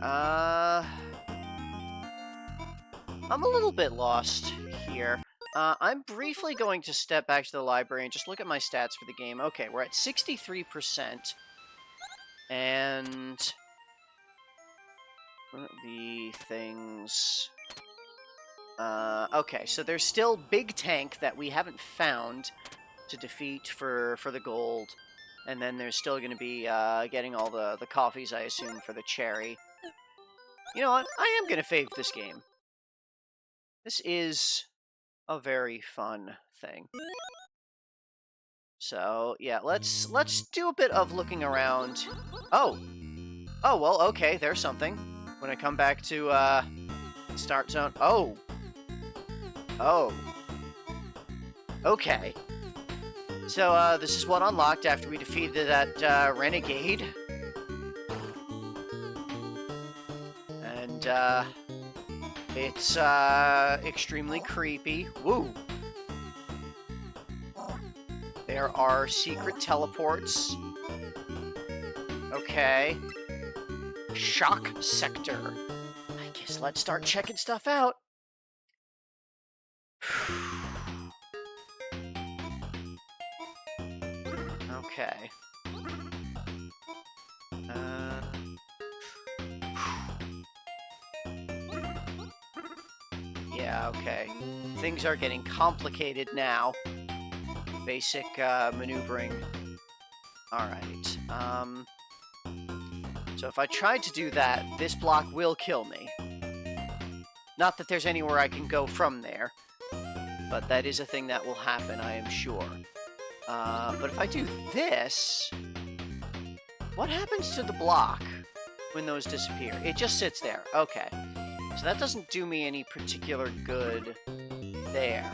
I'm a little bit lost here. I'm briefly going to step back to the library and just look at my stats for the game. Okay, we're at 63%. And the things... okay, so there's still Big Tank that we haven't found to defeat for the gold. And then there's still going to be getting all the coffees, I assume, for the cherry. You know what? I am going to fave this game. This is a very fun thing. So, yeah, let's do a bit of looking around. Oh, well, okay, there's something. When I come back to start zone. Oh. Okay. So, this is what unlocked after we defeated that renegade. And it's extremely creepy. Woo! There are secret teleports. Okay. Shock sector. I guess let's start checking stuff out. Okay. Yeah, okay. Things are getting complicated now. Basic maneuvering. Alright. So if I tried to do that, this block will kill me. Not that there's anywhere I can go from there, but that is a thing that will happen, I am sure. But if I do this, what happens to the block when those disappear? It just sits there. Okay. So that doesn't do me any particular good there.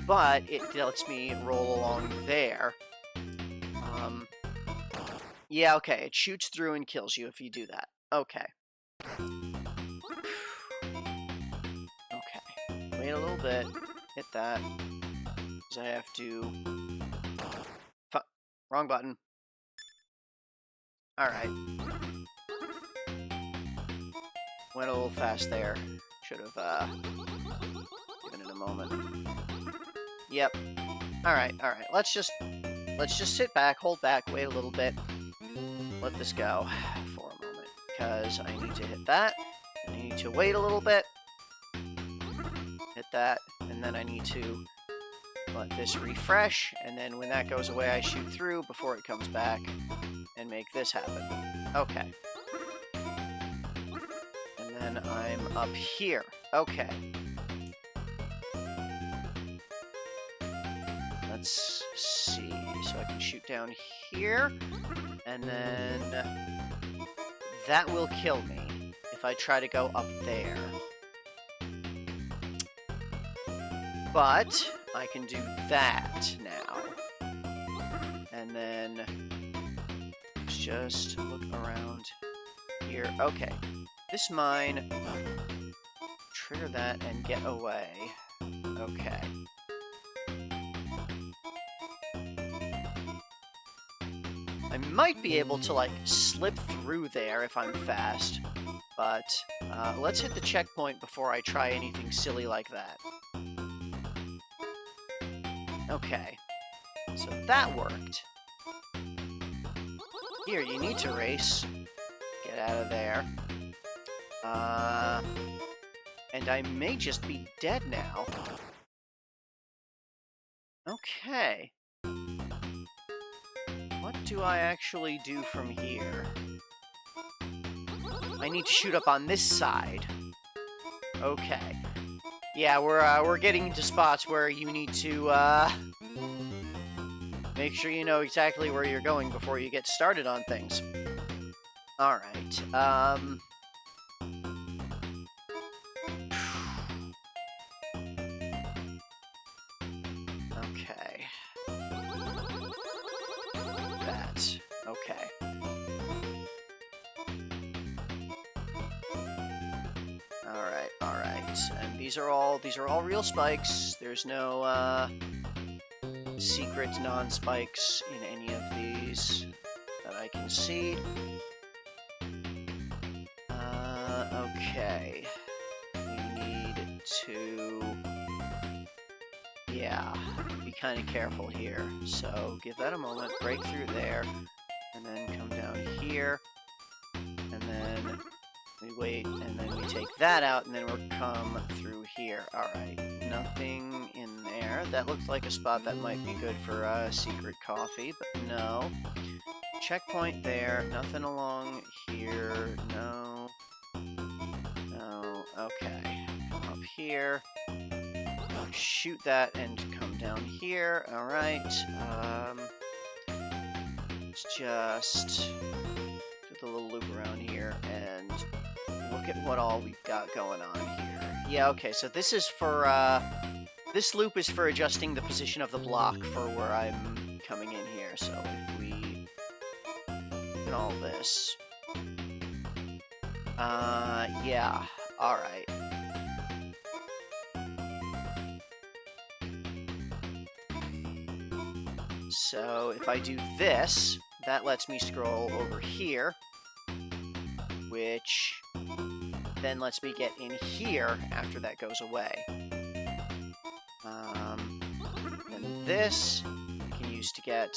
But it lets me roll along there. Yeah, okay. It shoots through and kills you if you do that. Okay. Okay. Wait a little bit. Hit that. Because I have to... Wrong button. Alright. Went a little fast there. Should have given it a moment. Yep. Alright. Let's just sit back, hold back, wait a little bit. Let this go for a moment. Because I need to hit that. And I need to wait a little bit. Hit that. And then I need to let this refresh. And then when that goes away, I shoot through before it comes back. And make this happen. Okay. And then I'm up here. Okay. Let's see. So I can shoot down here. And then that will kill me if I try to go up there. But I can do that now. And then just look around here. Okay. This mine, trigger that and get away. Okay. I might be able to, like, slip through there if I'm fast, but let's hit the checkpoint before I try anything silly like that. Okay. So that worked. Here, you need to race. Get out of there. And I may just be dead now. Okay. What do I actually do from here? I need to shoot up on this side. Okay. Yeah, we're getting into spots where you need to make sure you know exactly where you're going before you get started on things. All right. Okay. That. Okay. All right. And these are all real spikes. There's no secret non-spikes in any of these that I can see. Okay. We need to, yeah, be kind of careful here. So give that a moment, break through there, and then come down here, and then we wait, and then we take that out, and then we'll come through here. Alright, nothing in there. That looked like a spot that might be good for secret coffee, but no. Checkpoint there, nothing along here, no. No, okay. Come up here. Shoot that and come down here. Alright. Let's just do the little loop around here and look at what all we've got going on here. Yeah, okay, so this is for, this loop is for adjusting the position of the block for where I'm coming in here. So if we look at all this. Yeah, alright. So if I do this, that lets me scroll over here. which then lets me get in here after that goes away. And this I can use to get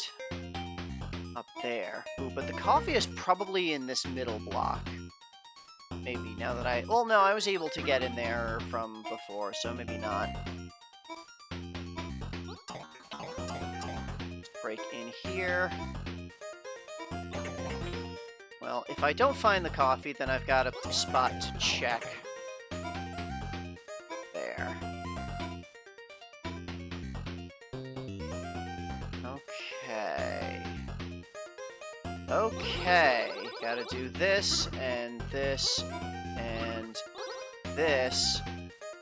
up there. Ooh, but the coffee is probably in this middle block. Maybe, now that I... Well, no, I was able to get in there from before, so maybe not. Break in here. Well, if I don't find the coffee, then I've got a spot to check. There. Okay. Okay. Gotta do this, and this, and this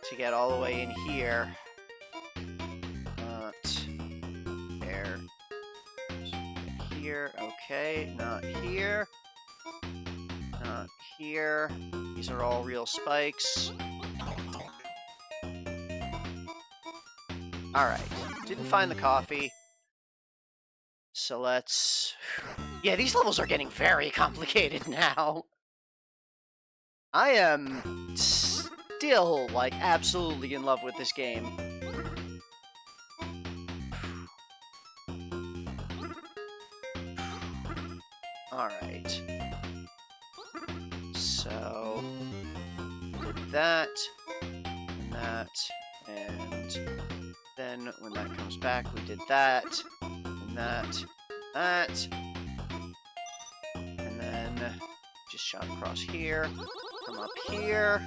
to get all the way in here. Not there. Here. Okay. Not here. Not here. These are all real spikes. Alright. Didn't find the coffee. So let's... Yeah, these levels are getting very complicated now. I am still, like, absolutely in love with this game. Alright. So... that, and that, and then when that comes back, we did that, and that, and then just shot across here, come up here.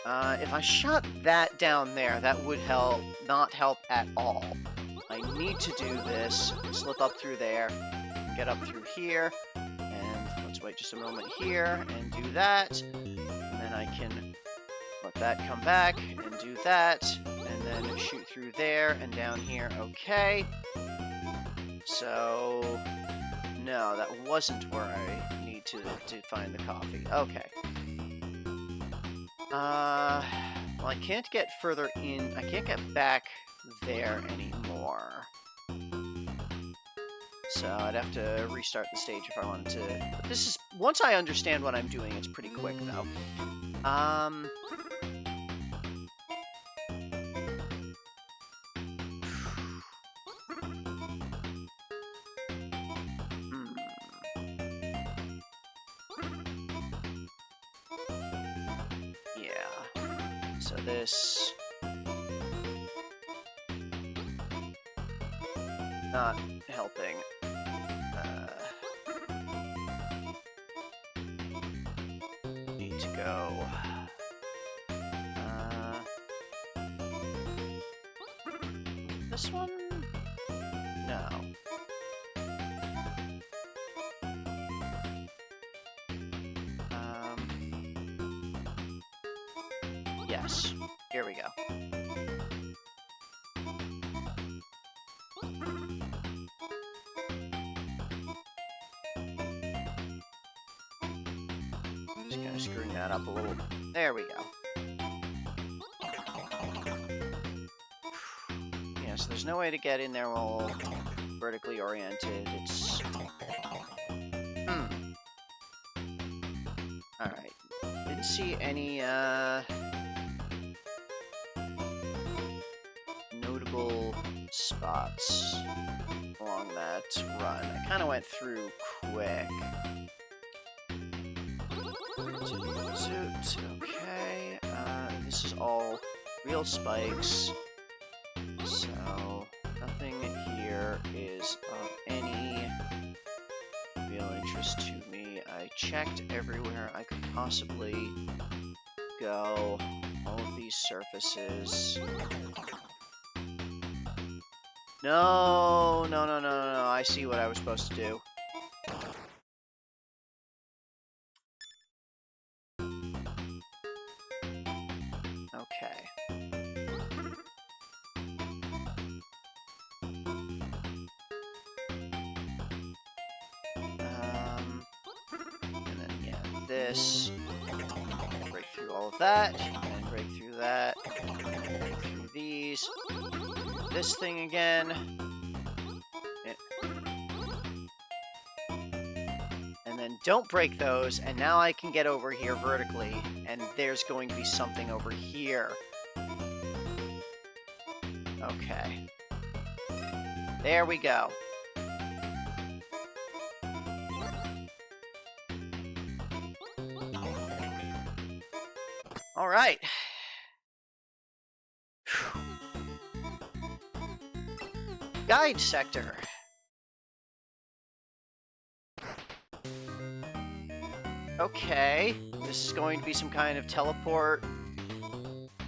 If I shot that down there, that would not help at all. I need to do this, slip up through there, get up through here, and let's wait just a moment here, and do that, and then I can let that come back, and do that, and then shoot through there, and down here, okay. So, no, that wasn't where I need to find the coffee. Okay. Well, I can't get further in. I can't get back there anymore. So I'd have to restart the stage if I wanted to. But this is... Once I understand what I'm doing, it's pretty quick, though. So this... not helping. Need to go... this one? No. Yes. Here we go. Just kind of screwing that up a little. There we go. Yeah, so there's no way to get in there while vertically oriented. It's... Alright. Didn't see any, notable spots along that run. I kind of went through quick. Zoot, okay. This is all real spikes, so nothing here is of any real interest to me. I checked everywhere I could possibly go. All of these surfaces. No, no, no, no, no, no. I see what I was supposed to do. Okay. And then, yeah, this. Break through all of that, and break through that, and break through these. This thing again. And then And don't break those, and now I can get over here vertically, and there's going to be something over here. Okay. There we go. All right. Guide sector. Okay, this is going to be some kind of teleport.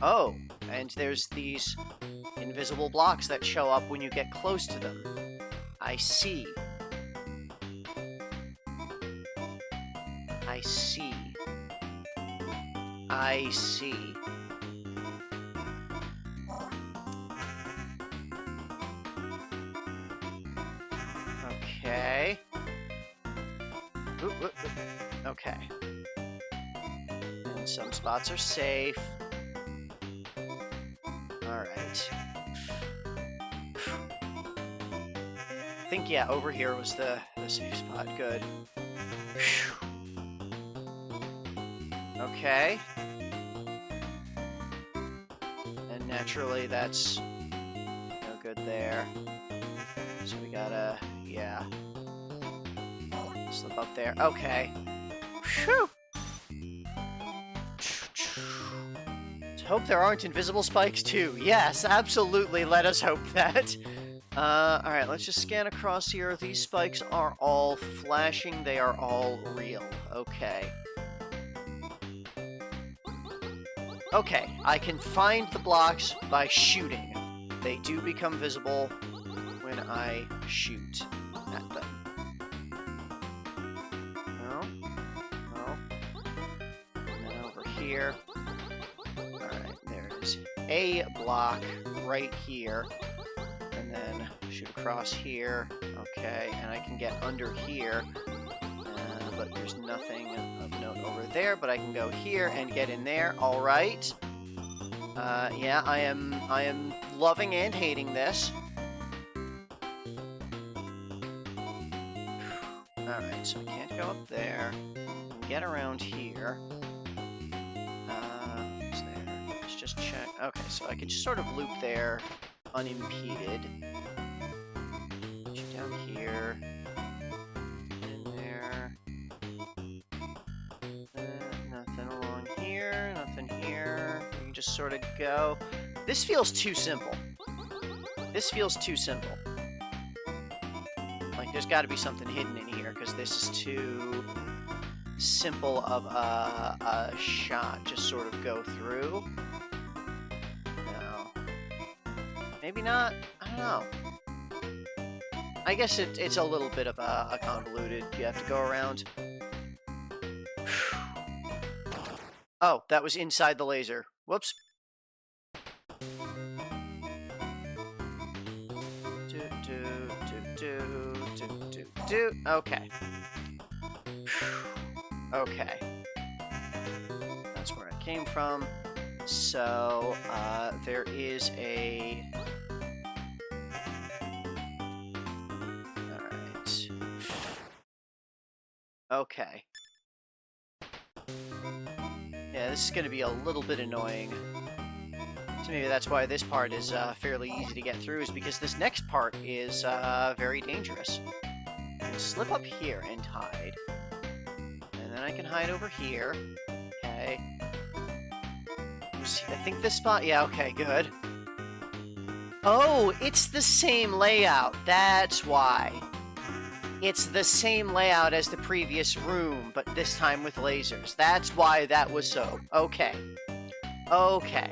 Oh, and there's these invisible blocks that show up when you get close to them. I see. I see. I see. Okay. Ooh, ooh, ooh. Okay. And some spots are safe. Alright. I think, yeah, over here was the safe spot. Good. Okay. And naturally, that's no good there. So we gotta, yeah. Slip up there. Okay. Whew. Let's hope there aren't invisible spikes too. Yes, absolutely. Let us hope that. Alright, let's just scan across here. These spikes are all flashing. They are all real. Okay. Okay, I can find the blocks by shooting. They do become visible when I shoot at them. No. No. And then over here. Alright, there's a block right here. And then shoot across here. Okay, and I can get under here. But there's nothing of note over there, but I can go here and get in there. All right. Yeah, I am loving and hating this. All right, so I can't go up there. I can get around here. What's there? Let's just check. Okay, so I could just sort of loop there, unimpeded. Shoot down here. Just sort of go. This feels too simple. This feels too simple. Like, there's got to be something hidden in here, because this is too simple of a shot. Just sort of go through. No. Maybe not. I don't know. I guess it's a little bit of a convoluted. You have to go around. Oh, that was inside the laser. Whoops. Okay. Okay. That's where I came from. So, there is a... Alright. Okay. Yeah, this is going to be a little bit annoying. So maybe that's why this part is fairly easy to get through, is because this next part is very dangerous. I can slip up here and hide. And then I can hide over here. Okay. I think this spot... Yeah, okay, good. Oh, it's the same layout. That's why. It's the same layout as the previous room, but this time with lasers. That's why that was so. Okay. Okay.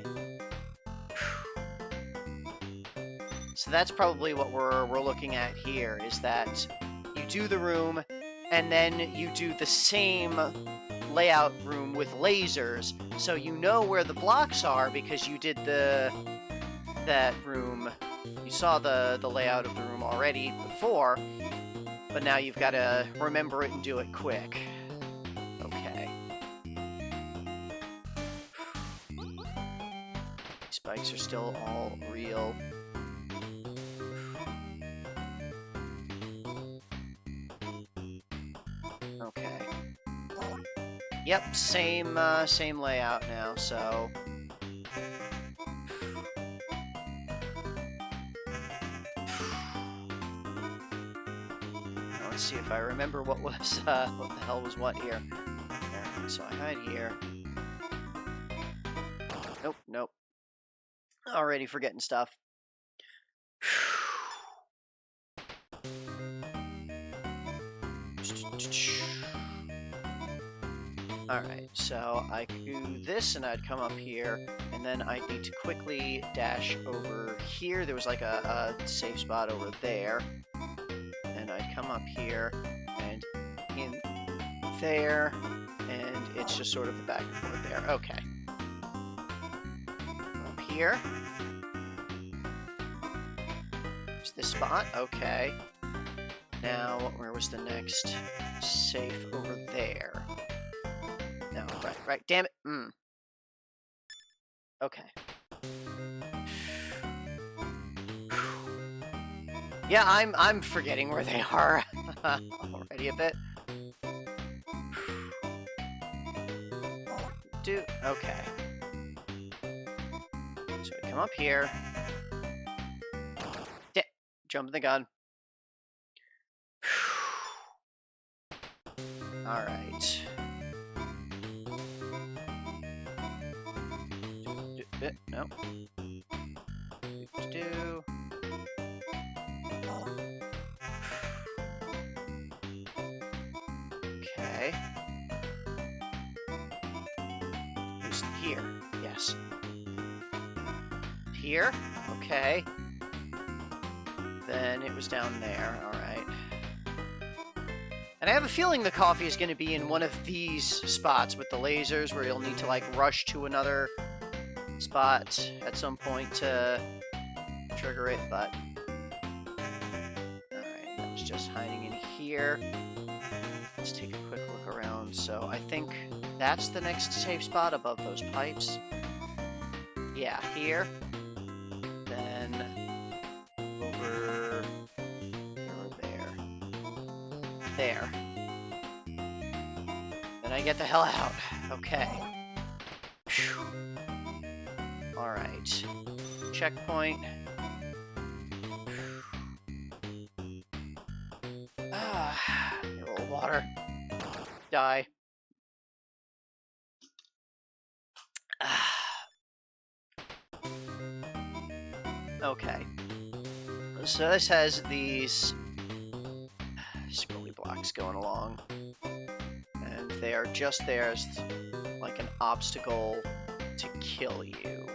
So that's probably what we're looking at here, is that you do the room, and then you do the same layout room with lasers, so you know where the blocks are because you did that room. You saw the layout of the room already before, but now you've got to remember it and do it quick. Okay. Spikes are still all real. Okay. Yep, same layout now, so... Now, let's see if I remember what was, what the hell was what here. There, so I hide here. Nope, nope. Already forgetting stuff. Alright, so I could do this and I'd come up here, and then I'd need to quickly dash over here. There was like a safe spot over there. And I'd come up here and in there, and it's just sort of the back and forth there. Okay. Up here. There's this spot. Okay. Now, where was the next safe? Over there. No, right. Damn it. Okay. Yeah, I'm forgetting where they are already a bit. Okay. So we come up here. Jump the gun. All right. No. Okay. Just here. Yes. Here. Okay. Then it was down there. All right. And I have a feeling the coffee is going to be in one of these spots with the lasers where you'll need to, like, rush to another spot at some point to trigger it, but... Alright, that was just hiding in here. Let's take a quick look around. So I think that's the next safe spot above those pipes. Yeah, here. Then over there. There. Then I get the hell out. Okay. Whew. Alright. Checkpoint. Ah, a little water. Die. Okay. So this has these scrolly blocks going along. And they are just there as like an obstacle to kill you.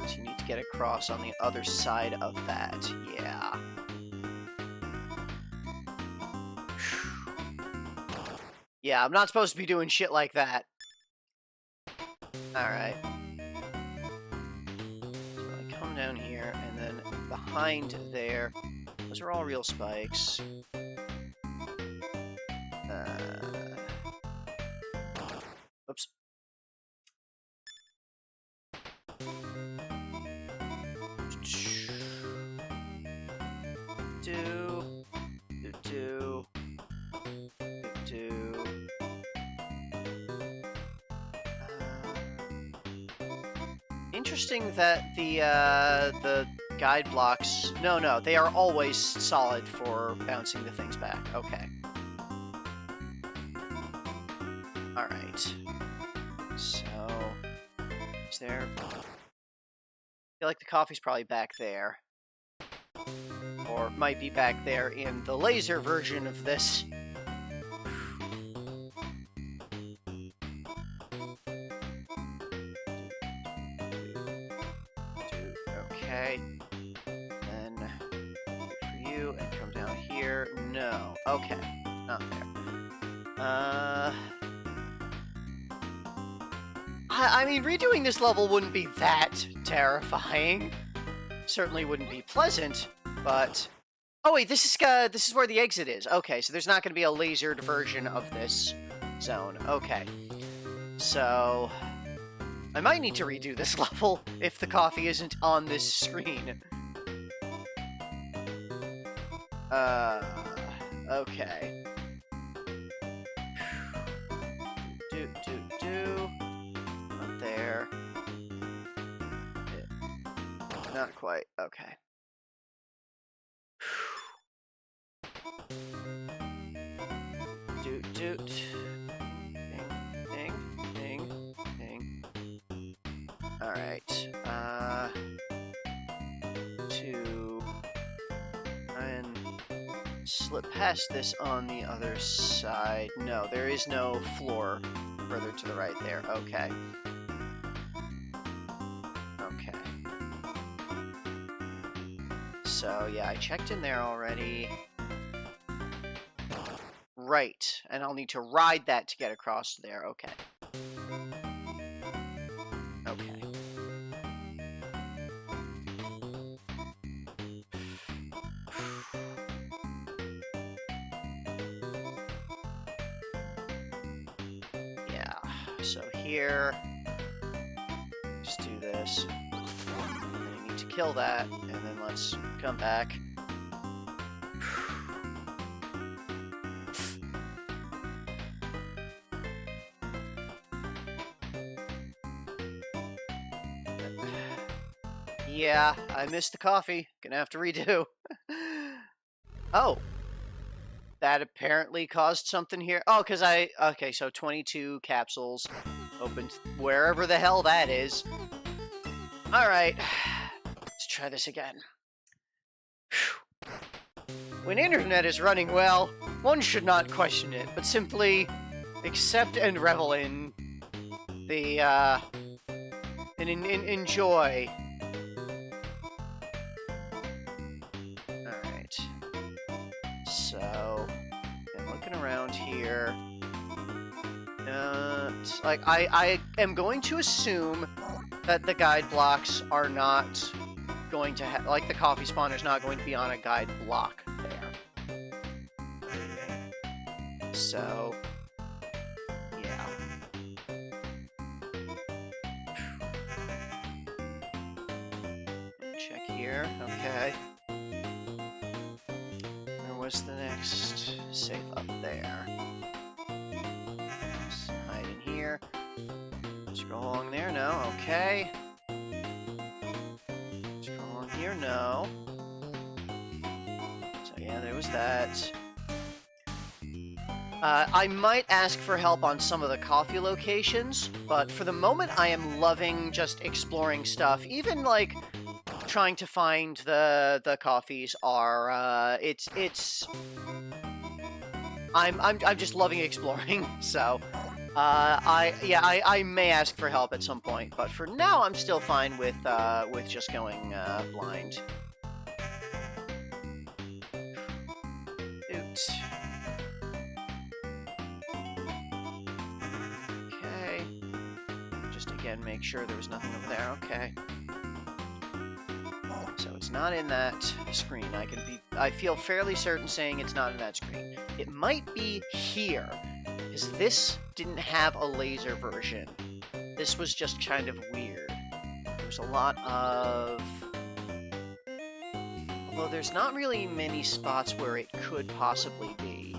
So you need to get across on the other side of that. Yeah. Yeah, I'm not supposed to be doing shit like that. Alright. So I come down here, and then behind there, those are all real spikes. Oops. Interesting that the guide blocks... No, they are always solid for bouncing the things back. Okay. Alright. So... is there... I feel like the coffee's probably back there. Or might be back there in the laser version of this. Okay. Then for you and come down here. No. Okay. Not there. I mean, redoing this level wouldn't be that terrifying. Certainly wouldn't be pleasant, but... Oh wait, this is where the exit is. Okay, so there's not going to be a lasered version of this zone. Okay. So... I might need to redo this level if the coffee isn't on this screen. Okay. Not there. Not quite. Okay. Doot. Ding. Alright. To try and slip past this on the other side. No, there is no floor further to the right there. Okay. Okay. So, yeah, I checked in there already. Right, and I'll need to ride that to get across there. Okay. Okay. Yeah, so here, just do this. And then you need to kill that, and then let's come back. Yeah, I missed the coffee. Gonna have to redo. Oh. That apparently caused something here. Oh, because okay, so 22 capsules opened wherever the hell that is. Alright, let's try this again. When internet is running well, one should not question it, but simply accept and revel in the, and enjoy. Alright. So, I'm looking around here. Like, I am going to assume that the guide blocks are not going to have, like, the coffee spawner's not going to be on a guide block there. So, yeah. Check here, okay. Where was the next safe? Up there. Let's hide in here. Scroll along there, no, okay. Scroll along here, no. So yeah, there was that. I might ask for help on some of the coffee locations, but for the moment I am loving just exploring stuff. Even, like, trying to find the coffees are, I'm just loving exploring, so... I may ask for help at some point, but for now I'm still fine with just going blind. Oops. Okay. Just again make sure there was nothing over there. Okay. So it's not in that screen. I feel fairly certain saying it's not in that screen. It might be here. Because this didn't have a laser version. This was just kind of weird. There's a lot of... Although there's not really many spots where it could possibly be.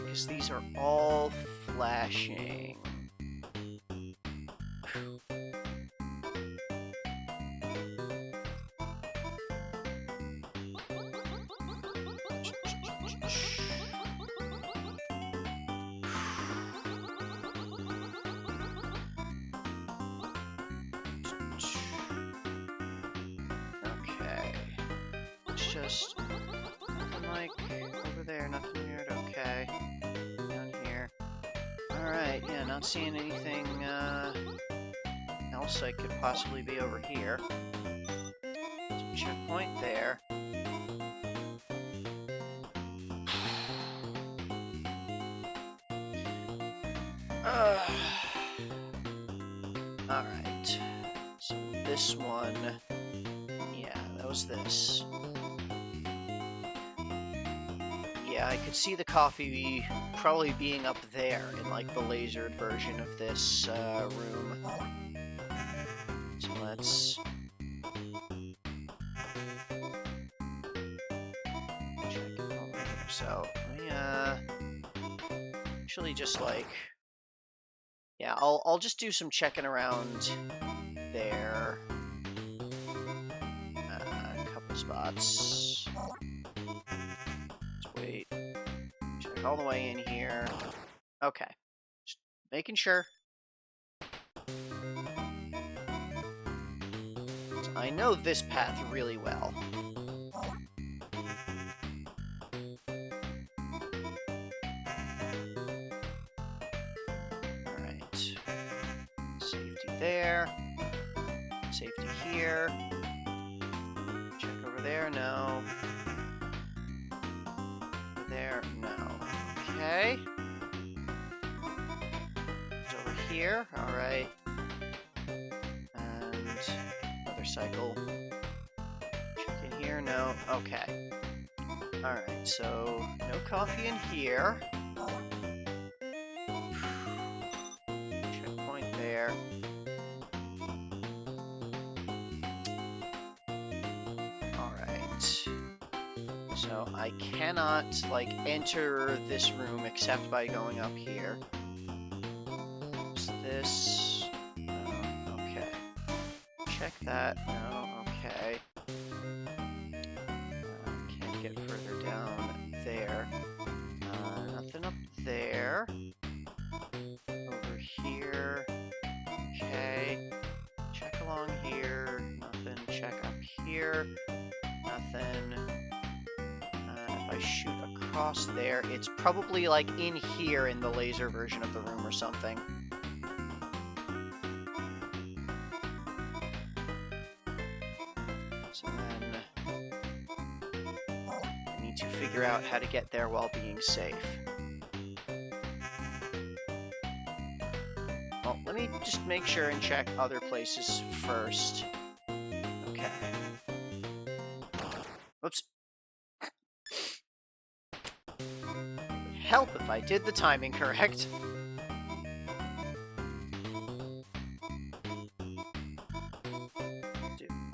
Because these are all flashing. Okay. It's just nothing like over there, nothing weird. Okay. Down here. Alright, yeah, not seeing anything else I could possibly be over here. There's a checkpoint there. Alright. So this one was this? Yeah, I could see the coffee probably being up there in like the lasered version of this room. So let's check it over here. So let me actually just like, yeah, I'll just do some checking around there. A couple spots. Let's wait. Check all the way in here. Okay. Just making sure. I know this path really well. Alright. Safety there. Safety here. Check over there. No. Over there. No. Okay. It's over here. Alright. And another cycle. Check in here. No. Okay. Alright, so no coffee in here. Checkpoint there. Alright. So I cannot, like, enter this room except by going up here. What's this? No. Okay. Check that. No. Okay. Can't get further down there. Nothing up there. Over here. Okay. Check along here. Nothing. Check up here. Nothing. If I shoot across there, it's probably like in here in the laser version of the room or something. So then I need to figure out how to get there while being safe. Well, let me just make sure and check other places first. Okay. Whoops. It would help if I did the timing correct.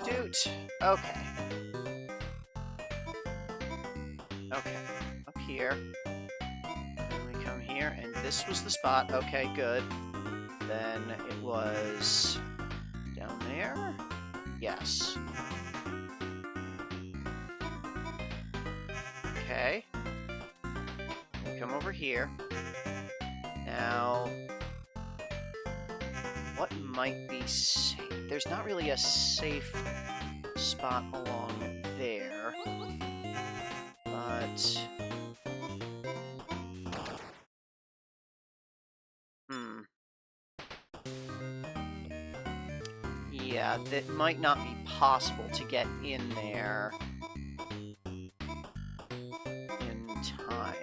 Doot. Okay. Okay. Up here. Then we come here, and this was the spot. Okay, good. Then it was down there? Yes. Okay. We come over here. Now, what might be safe? There's not really a safe spot along there, but yeah, that might not be possible to get in there in time.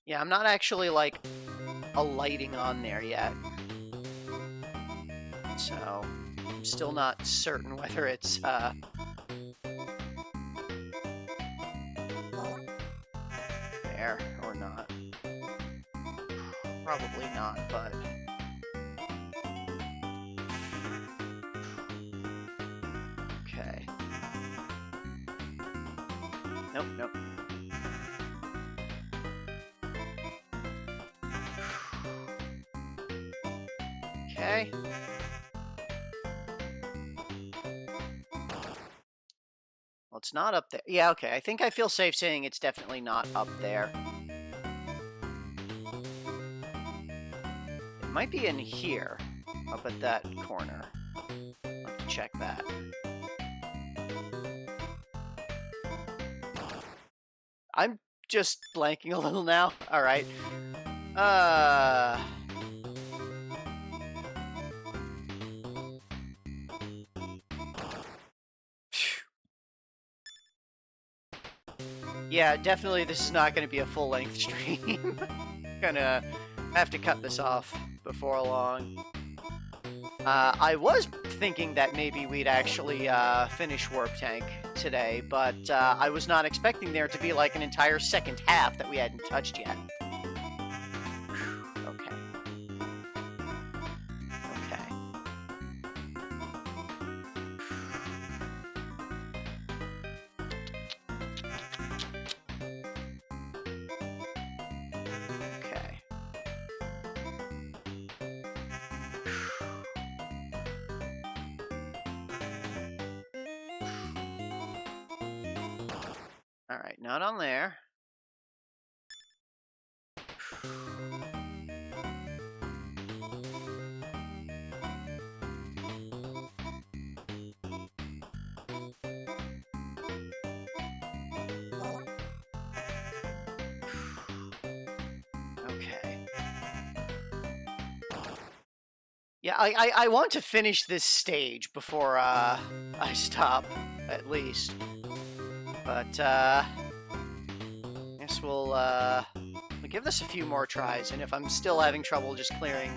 Yeah, I'm not actually, like, alighting on there yet. So, I'm still not certain whether it's, there or not. Probably not, but... Okay. Nope, nope. Okay. Well, it's not up there. Yeah, okay. I think I feel safe saying it's definitely not up there. It might be in here, up at that corner. I'll have to check that. I'm just blanking a little now. All right. Yeah, definitely this is not going to be a full-length stream. Gonna have to cut this off before long. I was thinking that maybe we'd actually finish Warptank today, but I was not expecting there to be like an entire second half that we hadn't touched yet. Okay. Okay. Okay. All right, not on there. Okay. Yeah, I want to finish this stage before I stop, at least. But guess we'll give this a few more tries, and if I'm still having trouble just clearing,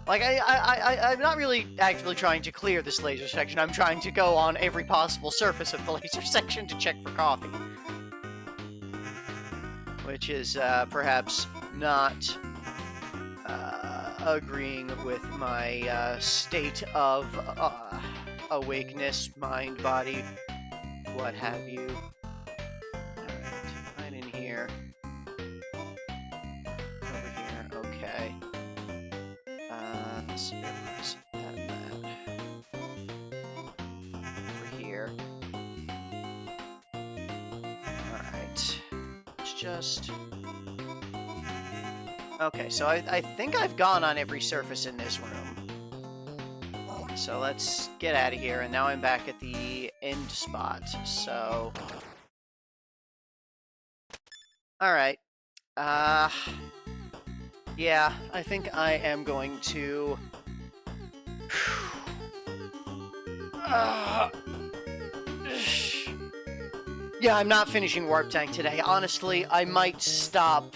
like I'm not really actively trying to clear this laser section. I'm trying to go on every possible surface of the laser section to check for coffee, which is perhaps not agreeing with my state of awakeness, mind, body, what have you. Alright, right in here. Over here, okay. Let's see, that. Over here. Alright. Let's just... Okay, so I think I've gone on every surface in this room. So let's get out of here, and now I'm back at the end spot, so... Alright. Yeah, I think I am going to... Yeah, I'm not finishing Warptank today. Honestly, I might stop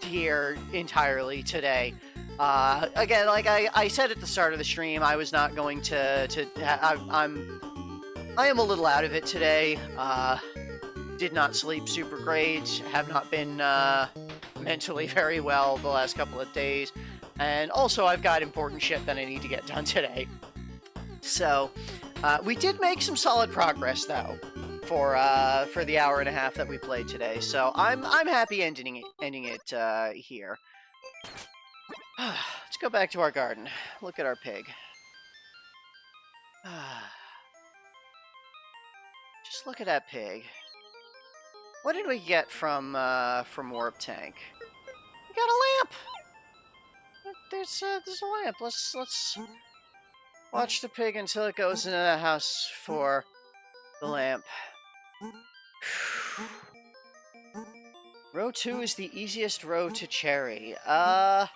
here entirely today. Again, like I said at the start of the stream, I was not going to I am a little out of it today. Did not sleep super great, have not been mentally very well the last couple of days, and also I've got important shit that I need to get done today. So, we did make some solid progress though for the hour and a half that we played today. So I'm happy ending it here. Let's go back to our garden. Look at our pig. Just look at that pig. What did we get from Warptank? We got a lamp. There's a lamp. Let's watch the pig until it goes into the house for the lamp. Row 2 is the easiest row to cherry. I'm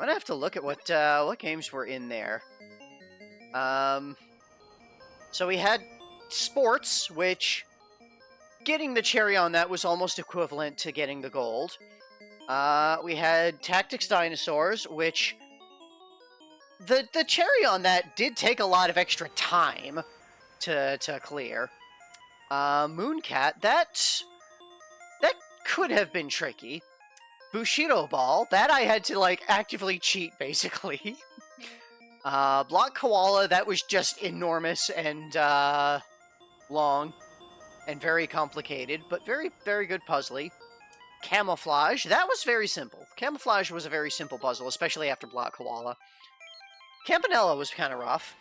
gonna have to look at what games were in there. So we had sports, which getting the cherry on that was almost equivalent to getting the gold. We had Tactics Dinosaurs, which the cherry on that did take a lot of extra time to clear. Mooncat, that could have been tricky. Bushido Ball, that I had to like actively cheat basically. Block Koala, that was just enormous and long and very complicated, but very, very good puzzly. Camouflage, that was very simple. Camouflage was a very simple puzzle, especially after Block Koala. Campanella was kind of rough.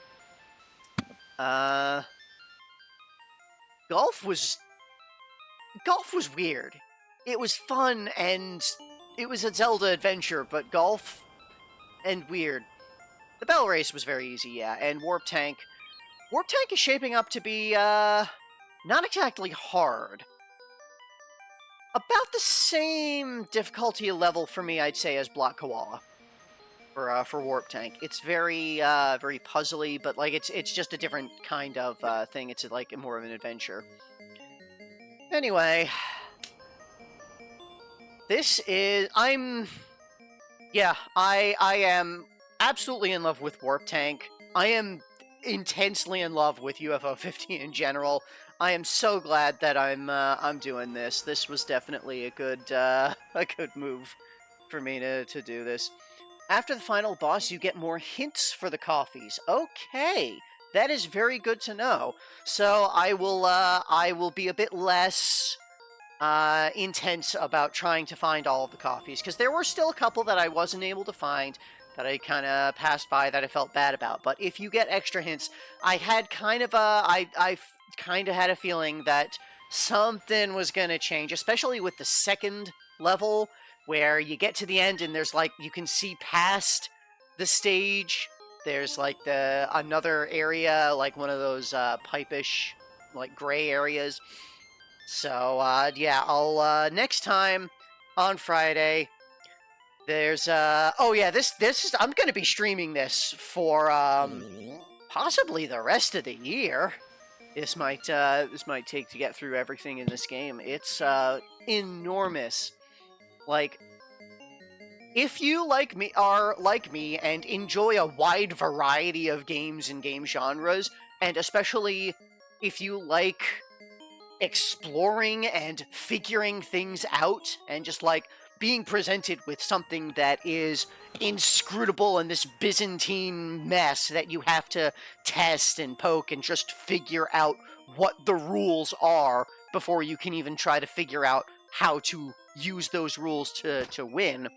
Golf was weird. It was fun, and it was a Zelda adventure, but golf and weird. The Bell Race was very easy, yeah, and Warptank. Warptank is shaping up to be, not exactly hard. About the same difficulty level for me, I'd say, as Block Koala. for Warptank. It's very very puzzly, but like it's just a different kind of thing. It's like more of an adventure. Anyway, this is I am absolutely in love with Warptank. I am intensely in love with UFO 50 in general. I am so glad that I'm doing this. This was definitely a good move for me to do this. After the final boss, you get more hints for the coffees. Okay, that is very good to know. So I will be a bit less intense about trying to find all of the coffees, because there were still a couple that I wasn't able to find, that I kind of passed by, that I felt bad about. But if you get extra hints, I had kind of I kind of had a feeling that something was going to change, especially with the second level, where you get to the end and there's like, you can see past the stage. There's like another area, like one of those pipish, like gray areas. So yeah, I'll next time on Friday. There's oh yeah, this is, I'm gonna be streaming this for possibly the rest of the year. This might take to get through everything in this game. It's enormous. Like, if you are like me and enjoy a wide variety of games and game genres, and especially if you like exploring and figuring things out and just like being presented with something that is inscrutable in this Byzantine mess that you have to test and poke and just figure out what the rules are before you can even try to figure out how to use those rules to win.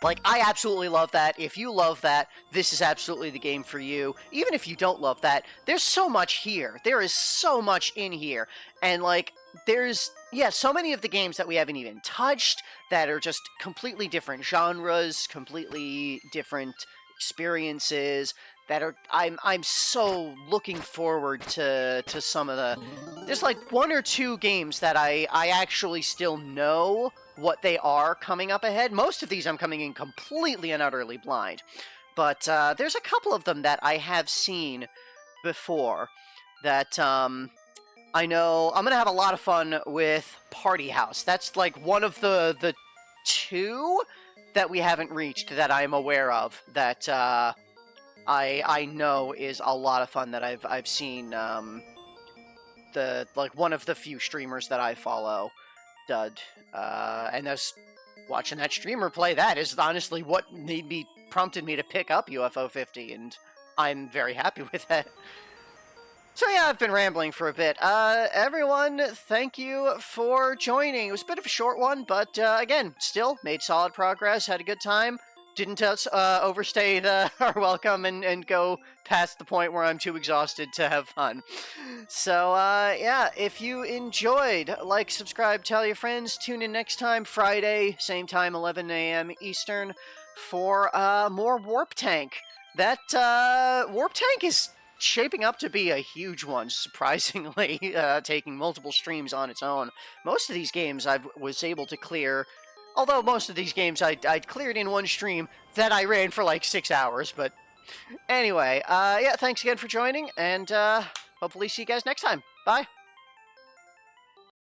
Like, I absolutely love that. If you love that, this is absolutely the game for you. Even if you don't love that, there's so much here. There is so much in here. And, like, there's, yeah, so many of the games that we haven't even touched that are just completely different genres, completely different experiences that are, I'm so looking forward to some of the, there's like one or two games that I actually still know what they are coming up ahead. Most of these I'm coming in completely and utterly blind. But there's a couple of them that I have seen before that I know I'm going to have a lot of fun with Party House. That's like one of the two that we haven't reached that I'm aware of that I know is a lot of fun, that I've seen the like one of the few streamers that I follow dud, and that's watching that streamer play that is honestly what prompted me to pick up UFO 50, and I'm very happy with that. So yeah, I've been rambling for a bit. Everyone, thank you for joining. It was a bit of a short one, but again, still made solid progress, had a good time. Didn't overstay our welcome and go past the point where I'm too exhausted to have fun. So, yeah, if you enjoyed, like, subscribe, tell your friends. Tune in next time, Friday, same time, 11 a.m. Eastern, for more Warptank. That Warptank is shaping up to be a huge one, surprisingly, taking multiple streams on its own. Most of these games I was able to clear. Although most of these games I cleared in one stream that I ran for like 6 hours. But anyway, yeah, thanks again for joining, and hopefully see you guys next time. Bye.